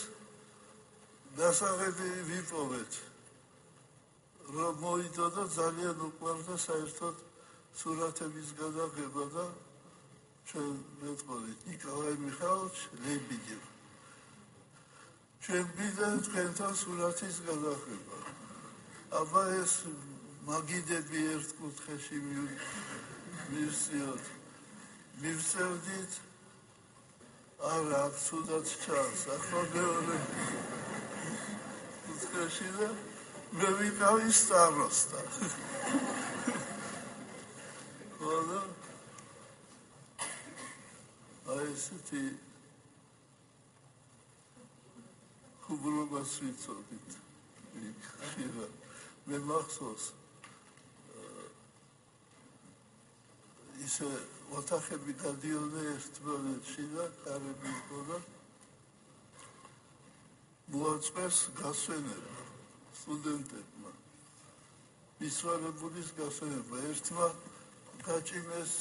დასაღები ვიპოვეთ, რომ მოიდოდა ძალიან უყვარდა საერთოდ სურათების გადაღება და ჩვენ მეტყოლით ნიკოლაი მიხაილович ლებედევ. ჩვენ ვიდეთ თქვენთან სურათის გადაღება. აბა ეს მაგიდები ერთ კუთხეში მივსიოთ. მივსევდით არა აქ ცუდად ჩანს. ახლა მეორე კუთხეში და მე ვიყავი სტაროსტა. ხოდა აი ესეთი ხუბრობას ვიცოდით. მე მახსოვს ისე ოთახები გადიოდა ერთმანეთში და კარები იყო და მოაწყეს გასვენება სტუდენტებმა. მისვარებულის გასვენება. ერთმა გაჭიმეს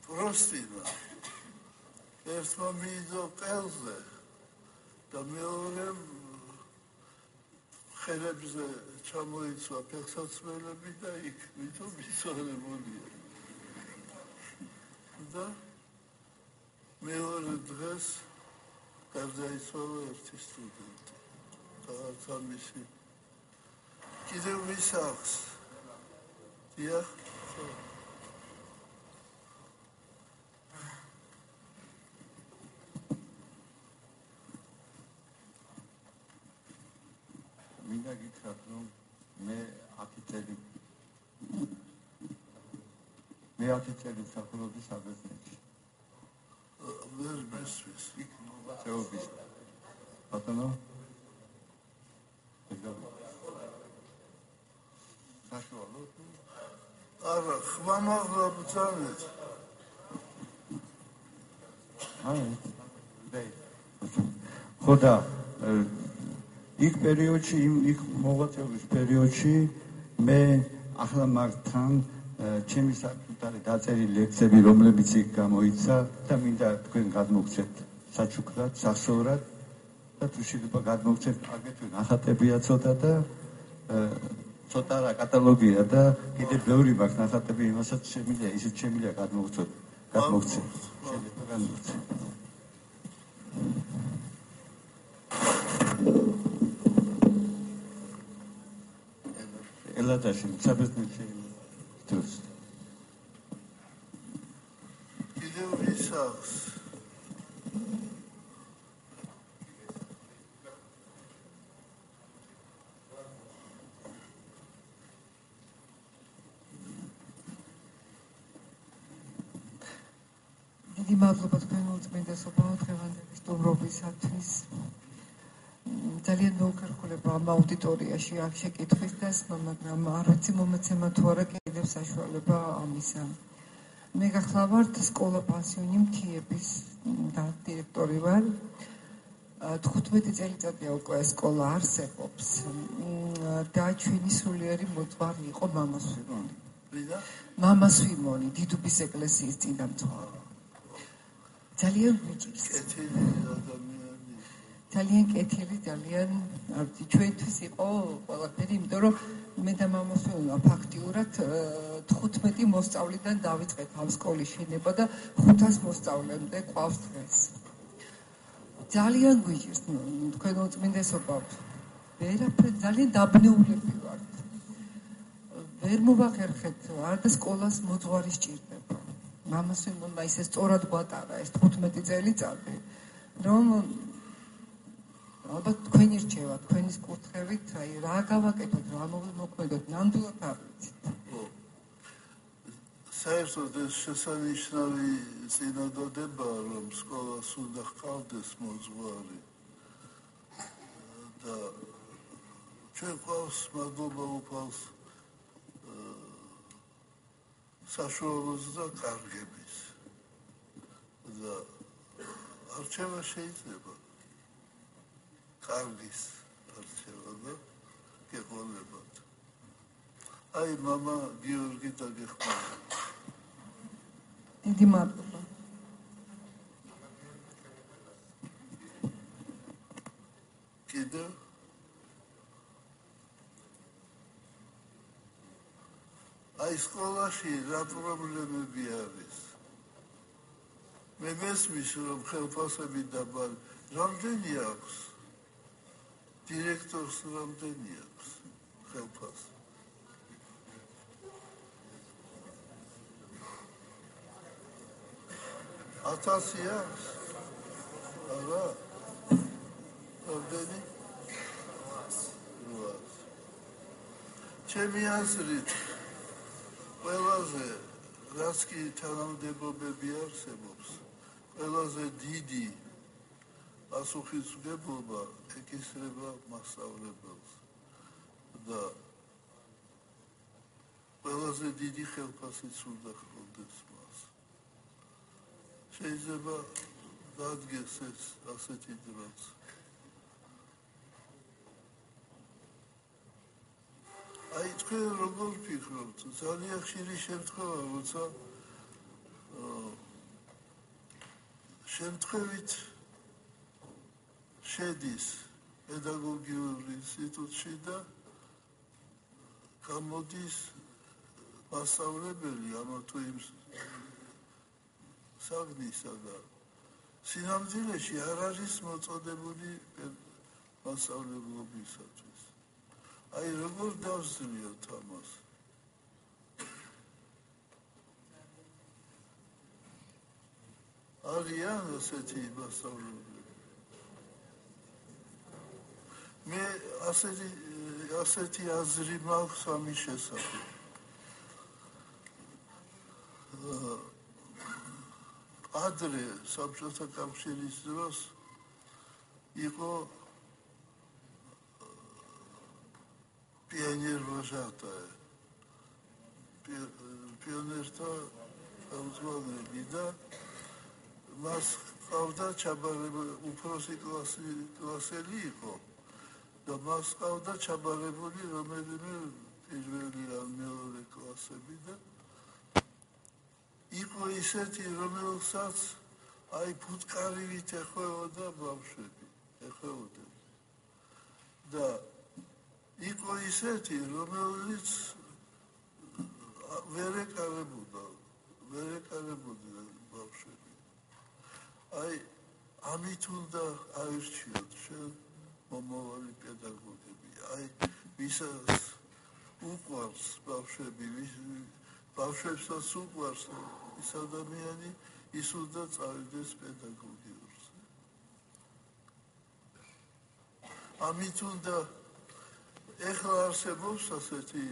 პროსტინა. ერთმა მიიდო ყელზე და მეორემ ხელებზე ჩამოიცვა ფეხსაცმელები და იქ ვითომ მისვარებულია. და მეორე დღეს გარდაიცვალა ერთი სტუდენტი. რაღაცა მისი კიდევ ვის აქვს? დიახ. მინდა გითხრათ, რომ მე 10 წელი მსახურობდი საბერძნეთში. ვერ მესმის. იქ მოღვაწეობის. ბატონო? საშუალო? არა, ხმამაღლა ბრძანეთ. ხო და იქ პერიოდში, იქ მოღვაწეობის პერიოდში მე ახლა მაგთან ჩემი საკუთარი დაწერილი ლექციები, რომლებიც იქ გამოიცა და მინდა თქვენ გადმოგცეთ საჩუქრად, სახსოვრად და თუ შეიძლება გადმოგცეთ აგრეთვე ნახატებია ცოტა და ცოტა რა კატალოგია და კიდევ ბევრი მაქვს ნახატები, იმასაც შემიძლია, ისიც შემიძლია გადმოგცეთ. შეიძლება გადმოგცეთ. ელადაში საბერძნეთში დროს კიდევ ვის აქვს? დიდი მადლობა თქვენ უწმინდესობაო დღევანდელი სტუმრობისათვის. ძალიან მეუხერხულება ამ აუდიტორიაში აქ შეკითხვისას, მაგრამ არ ვიცი მომეცემა თუ არა კიდევ საშუალება ამისა. მე გახლავართ სკოლა-პანსიონი მთიების დირექტორი ვარ. 15 წელიწადია უკვე სკოლა არსებობს და ჩვენი სულიერი მოწვარი იყო მამა სვიმონი. მამა სვიმონი, დიდუბის ეკლესიის წინამძღვარი. ძალიან გვიჭირს. ძალიან კეთილი, ძალიან ჩვენთვის იყო ყველაფერი, იმიტომ რომ მე და მამა სვიმონმა ფაქტიურად 15 მოსწავლიდან დავიწყეთ ამ სკოლის შენება და 500 მოსწავლემდე ყავს დღეს. ძალიან გვიჭირს თქვენ უწმინდესობა. ვერაფერი ძალიან დაბნეულები ვართ. ვერ მოვახერხეთ, არ და სკოლას მოძღვარი სჭირდება. მამა სვიმონმა ისე სწორად გვატარა ეს 15 წელიწადი, რომ ალბათ თქვენი რჩევა, თქვენის კურთხევით, აი რა გავაკეთოთ, რა მოვიმოქმედოთ, ნამდვილად არ ვიცით. საერთოდ ეს შესანიშნავი წინადადებაა, რომ სკოლას უნდა ჰყავდეს მოძღვარი. და ჩვენ ყავს მადლობა უფალს საშუალებას და კარგების. და არჩევა შეიძლება. კარგის არჩევა და გეყოლებათ. აი მამა გიორგი დაგეხმარა. დიდი მადლობა. კიდევ აი სკოლაში რა პრობლემები არის? მე მესმის რომ ხელფასები დაბალი. რამდენი აქვს? დირექტორს რამდენი აქვს ხელფასი? ათასი აქვს? არა? რამდენი? ჩემი აზრით ყველაზე რაც კი თანამდებობები არსებობს, ყველაზე დიდი პასუხისმგებლობა ეკისრება მასწავლებელს და ყველაზე დიდი ხელფასიც უნდა ჰქონდეს მას. შეიძლება დადგეს ეს ასეთი დროც. აი თქვენ როგორ ფიქრობთ? ძალიან ხშირი შემთხვევა, როცა შემთხვევით შედის პედაგოგიურ ინსტიტუტში და გამოდის მასწავლებელი ამა თუ იმ საგნისა და სინამდვილეში არ არის მოწოდებული მასწავლებლობისათვის. აი როგორ დავსწრიოთ ამას? არიან ასეთი მასწავლებლები? მე ასეთი აზრი მაქვს ამის შესახებ. ადრე საბჭოთა კავშირის დროს იყო პიონერ-ვაჟატა, პიონერთა ხელმძღვანელი და მას ყავდა ჩაბარებული, უფროსი კლასელი იყო და მას ყავდა ჩაბარებული რომელიმე პირველი ან მეორე კლასები და იყო ისეთი, რომელსაც აი ფუტკარივით ეხვეოდა ბავშვები, ეხვეოდნენ და იყო ისეთი, რომელიც ვერ ეკარებოდა ბავშვები. აი ამით უნდა აირჩიოთ შენ მომავალი პედაგოგები. აი ვისაც უყვარს ბავშვები, ბავშვებსაც უყვარს ის ადამიანი, ის უნდა წავიდეს პედაგოგიურზე. ამით უნდა ეხლა არსებობს ასეთი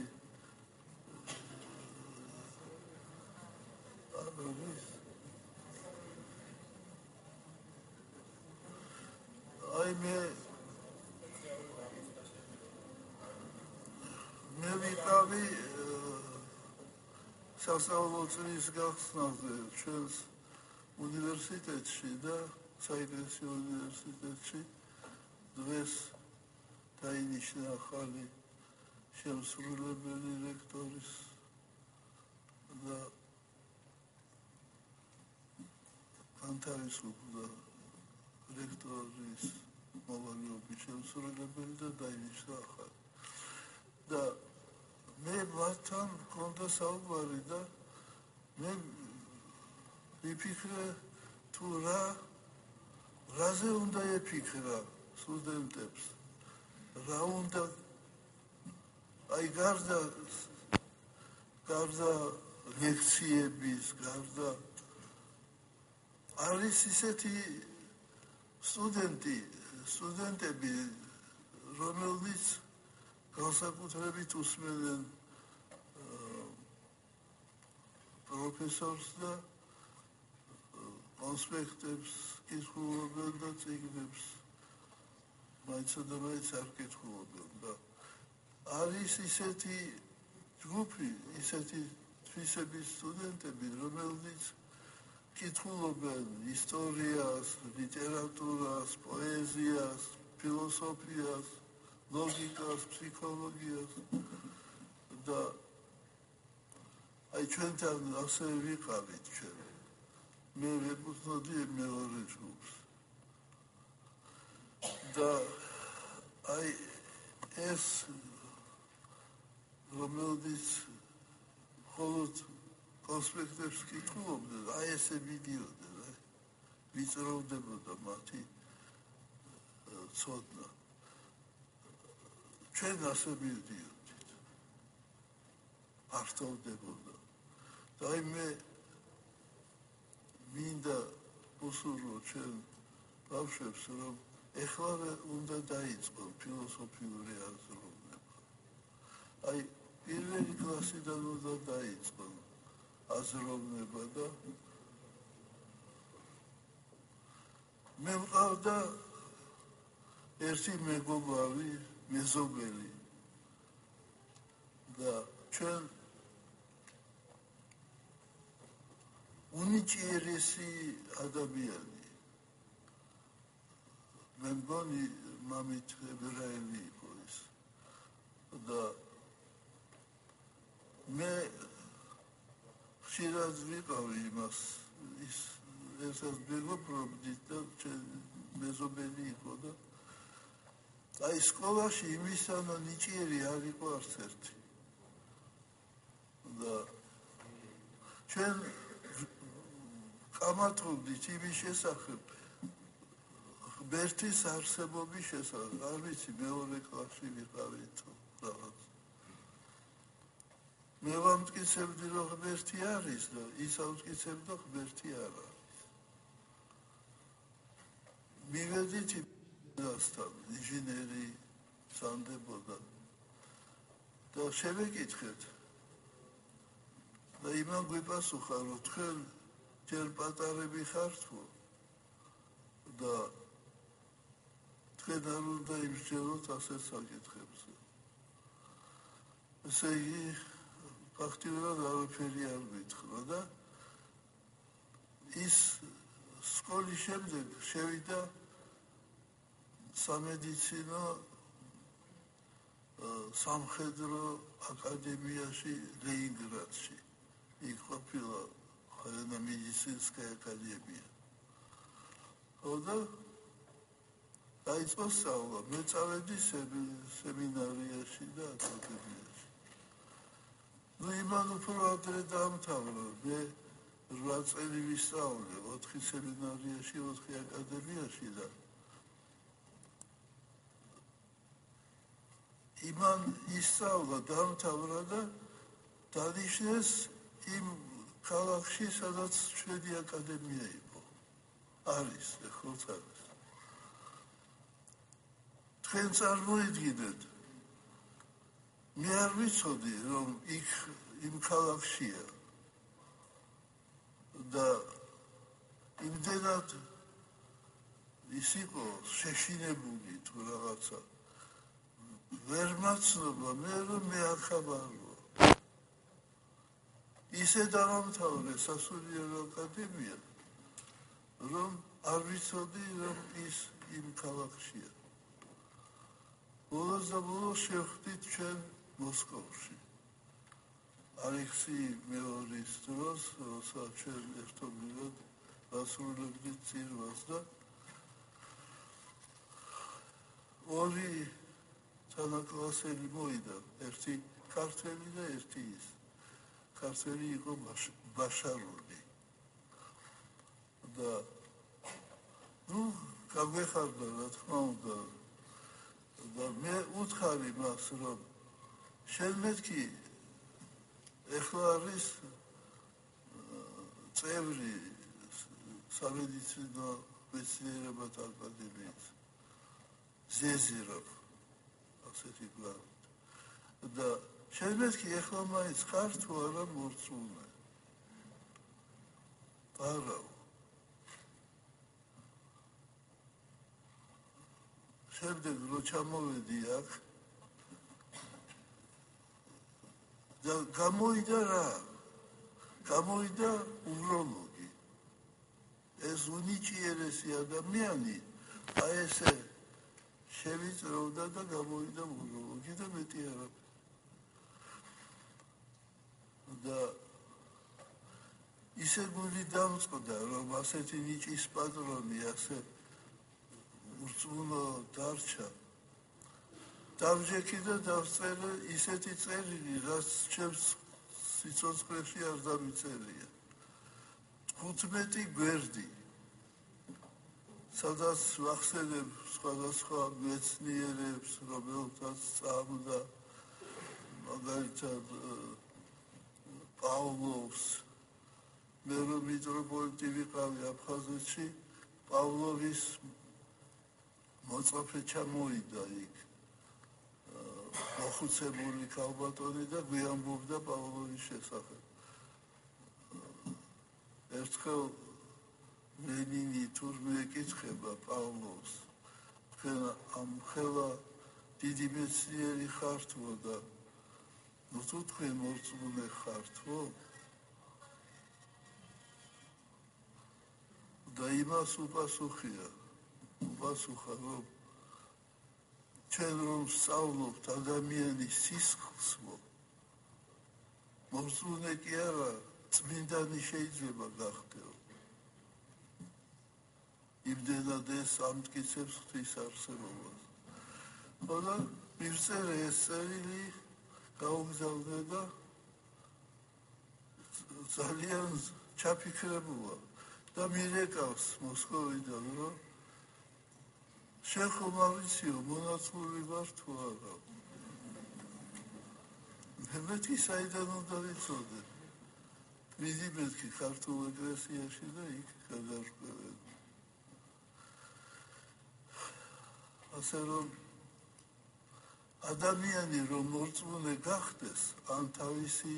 აი მე ვიყავი სასწავლო წრის გახსნაზე ჩვენს უნივერსიტეტში და საეკლესიო უნივერსიტეტში დღეს დაინიშნა ახალი შემსრულებელი რექტორის და განთავისუფლდა რექტორის მოვალეობის შემსრულებელი და დაინიშნა ახალი. და მე მათთან მქონდა საუბარი და მე ვიფიქრე თუ რაზე უნდა ეფიქრა სტუდენტებს, რა უნდა აი გარდა ლექციების, გარდა არის ისეთი სტუდენტები, რომლებიც განსაკუთრებით უსმენენ პროფესორს და კონსპექტებს კითხულობენ და წიგნებს მაინცა და მაინც არ კითხულობენ და არის ისეთი ჯგუფი, ისეთი თვისების სტუდენტები, რომლებიც კითხულობენ ისტორიას, ლიტერატურას, პოეზიას, ფილოსოფიას, ლოგიკას, ფსიქოლოგიას და აი ჩვენთან ასე ვიყავით ჩვენ. მე ვეკუთვნოდი მეორე ჯგუფს. და ეს რომელიც მხოლოდ კონსპექტებს კითხულობდნენ, აი ესე მიდიოდნენ, ვიწროვდებოდა მათი ცოდნა. ჩვენ ასე მივდიოდით. ართოვდებოდა. და აი მე მინდა უსურვო ჩვენ ბავშვებს, რომ ეხლავე უნდა დაიწყონ ფილოსოფიური აზროვნება. აი პირველი კლასიდან უნდა დაიწყონ აზროვნება და მე ვყავდა ერთი მეგობარი, მეზობელი და ჩვენ უნიჭიერესი ადამიანი. მე მგონი მამით ებრაელი იყო ის. და მე ხშირად ვიყავი იმას, ის ერთად მეგობრობდით და მეზობელი იყო და აი სკოლაში იმისანა ნიჭიერი არ იყო არც ერთი. და ჩვენ კამათობდით იმის შესახებ, ღმერთის არსებობის შესახებ, არ ვიცი, მეორე კლასში ვიყავი თუ რაღაც. მე ვამტკიცებდი, რომ ღმერთი არის და ის ამტკიცებდა, ღმერთი არ არის. მივედით იმასთან, ინჟინერი სანდებოდა და შევეკითხეთ და იმან გვიპასუხა, რომ თქვენ ჯერ პატარები ხართ და თქვენ არ უნდა იმსჯელოთ ასეთ საკითხებზე. ესე იგი, ფაქტიურად არაფერი არ გითხრა და ის სკოლის შემდეგ შევიდა სამედიცინო სამხედრო აკადემიაში ლენინგრადში. იქ ყოფილა военно-медицинская академия. და დაიწყო სწავლა. მე წავედი სემინარიაში და აკადემიაში. იმან უფრო ადრე დაამთავრა. მე 8 წელი ვისწავლე, 4 სემინარიაში, 4 აკადემიაში და იმან ისწავლა, დაამთავრა და დანიშნეს იმ ქალაქში, სადაც ჩვენი აკადემია იყო. არის, ეხლაც არის. თქვენ წარმოიდგინეთ, მე არ ვიცოდი, რომ იქ იმ ქალაქშია და იმდენად ის იყო შეშინებული თუ რაღაცა. ვერ მაცნობა მე, რომ მე არ ხაბარო. ისე დაამთავრე სასულიერო აკადემია, რომ არ ვიცოდი, რომ ის იმ ქალაქშია. ბოლოს და ბოლოს შევხვდით ჩვენ მოსკოვში. ალექსი მეორის დროს, როცა ჩვენ ერთობლივად ვასრულებდით წირვას და ორი თანაკლასელი მოვიდა, ერთი ქართველი და ერთი ის. ქართველი იყო ბაშარული. და გაგვეხარდა, რა თქმა უნდა. და მე უთხარი მას, რომ შენ მეთქი ეხლა არის წევრი სამედიცინო მეცნიერებათა აკადემიის ზეზიროვ ასეთი გვარი. და შენ მეთქი ეხლა მაინც ხარ თუ არა მორწმუნე? არა. შემდეგ რო ჩამოვედი აქ და გამოვიდა რა? გამოვიდა უროლოგი. ეს უნიჭიერესი ადამიანი აი ესე შევიწროვდა და გამოვიდა უროლოგი და მეტი არა. და ისე გული დამწყდა, რომ ასეთი ნიჭის პატრონი ასე ურწმუნო დარჩა. დავჯექი და დავწერე ისეთი წერილი, რაც ჩემს სიცოცხლეში არ დამიწერია. 15 გვერდი, სადაც ვახსენებ სხვადასხვა მეცნიერებს, რომელთაც სწავლდა, მაგალითად პავლოვს, მე რომ მიტროპოლიტი ვიყავი აფხაზეთში, პავლოვის მოწაფე ჩამოვიდა იქ, მოხუცებული ქალბატონი და გვიამბობდა პავლოვის შესახებ. ერთხელ ლენინი თურმე ეკითხება პავლოვს, თქვენ ამ ხელა დიდი მეცნიერი ხართო და ნუ თუ თქვენ მორწმუნე ხართო? და იმას უპასუხა, რომ ჩვენ რომ სწავლობთ ადამიანის სისხლსო, მორწმუნე კი არა, წმინდანი შეიძლება გახდეო. იმდენად ეს ამტკიცებს ღვთის არსებობას. ხოლო მივწერე ეს წერილი, გაუგზავნე და ძალიან ჩაფიქრებულა და მირეკავს მოსკოვიდან, რომ შენ ხომ არ ვიციო, მონაცვლული ვარ თუ არა. მეთქი საიდან უნდა ვიცოდე. მიდი მეთქი ქართულ ეკლესიაში და იქ გადავშევენ. ასე რომ ადამიანი რომ მორწმუნე გახდეს, ან თავისი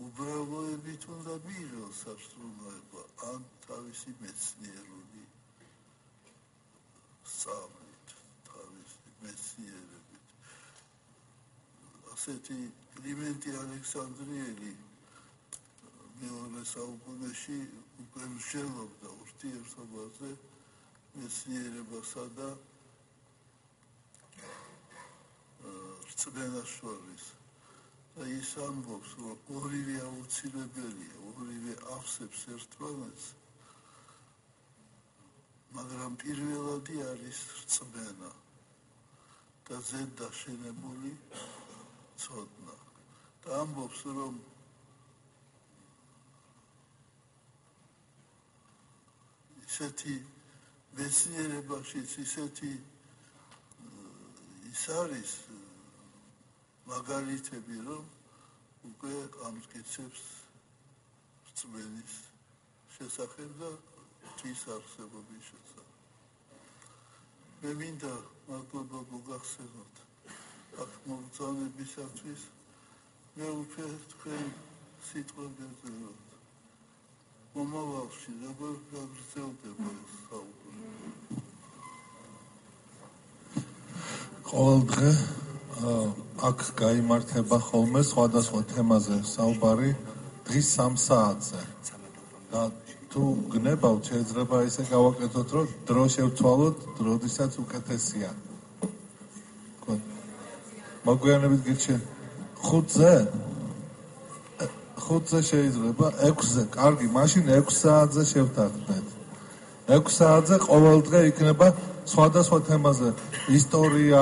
უბრალოებით უნდა მიიღოს სასწაულება, ან თავისი მეცნიერული სწავლით, თავისი მეცნიერებით. ასეთი კლიმენტი ალექსანდრიელი მეორე საუკუნეში უკვე მსჯელობდა ურთიერთობაზე მეცნიერებასა და რწმენას შორის. და ის ამბობს, რომ ორივე აუცილებელია, ორივე ავსებს ერთმანეთს, მაგრამ პირველადი არის რწმენა და ზედ დაშენებული ცოდნა. და ამბობს, რომ ისეთი მეცნიერებაშიც ისეთი ის არის მაგალითები, რომ უკვე ამტკიცებს რწმენის შესახებ და ღვთის არსებობის შესახებ. მე მინდა მადლობა მოგახსენოთ აქ მოგზავნებისათვის. მე უკვე თქვენ სიტყვა გეძებოთ. მომავალში როგორ გაგრძელდება ეს საუბარი? ყოველდღე აქ გაიმართება ხოლმე სხვადასხვა თემაზე საუბარი დღის 3 საათზე. და თუ გნებავთ, შეიძლება ისე გავაკეთოთ, რომ დრო შევცვალოთ, როდესაც უკეთესია. მოგვიანებით გირჩენ 5-ზე შეიძლება, 6-ზე, კარგი, მაშინ 6 საათზე შევთანხმდეთ. 6 საათზე ყოველდღე იქნება სხვადასხვა თემაზე ისტორია,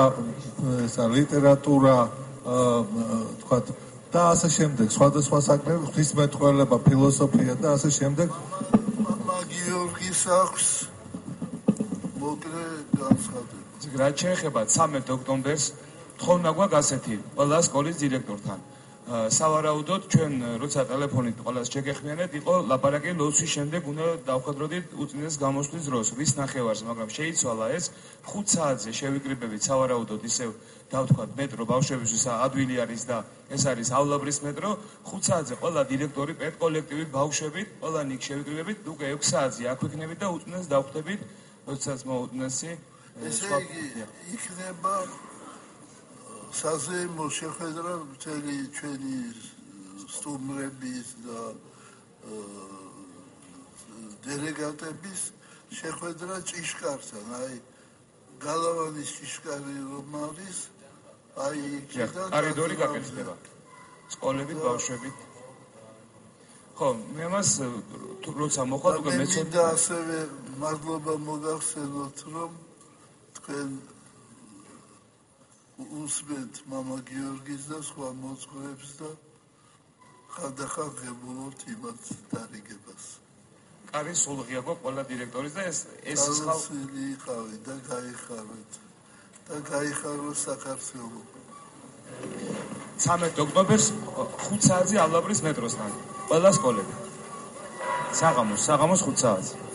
ლიტერატურა, თქვათ და ასე შემდეგ, სხვადასხვა საქმეები, ღვთისმეტყველება, ფილოსოფია და ასე შემდეგ. გიორგის აქვს მოკლე განცხადება. რაც შეეხება 13 ოქტომბერს თხოვნა გვაქვს ასეთი, ყველა სკოლის დირექტორთან. სავარაუდოდ ჩვენ როცა ტელეფონით ყველას შეგეხმიანეთ, იყო ლაპარაკი ლოცვის შემდეგ უნდა დავხედროდით უწინდეს გამოსვლის დროს, ვის ნახევარს, მაგრამ შეიცვალა ეს 5 საათზე შევიკრიბებით სავარაუდოდ ისევ დავთქვათ მეტრო ბავშვებისთვის ადვილი არის და ეს არისავლაბრის მეტრო. 5 საათზე ყველა დირექტორი, პედკოლექტივი, ბავშვებით, ყველანი იქ შევიკრიბებით, უკვე 6 საათზე აქ ვიქნებით და უწინდეს დავხვდებით, როდესაც მოუწინესი ესე იგი იქნება საზეიმო შეხვედრა მთელი ჩვენი სტუმრების და დელეგატების შეხვედრა ჭიშკართან, აი გალავანის ჭიშკარი რომ არის, აი იქიდან კარიდორი გაკეთდება სკოლებით, ბავშვებით. ხო, მე მას როცა მოხვალ უკვე მეცოდე და ასევე მადლობა მოგახსენოთ, რომ თქვენ უსმენთ მამა გიორგის და სხვა მოძღვრებს და ხანდახან ღებულობთ იმათ დარიგებას. კარი სულღია გვაქვს ყველა დირექტორის და ეს ხალხი იყავი და გაიხარეთ და გაიხარო საქართველო. 13 ოქტომბერს 5 საათზე ალაბრის მეტროსთან ყველა სკოლები საღამოს 5 საათზე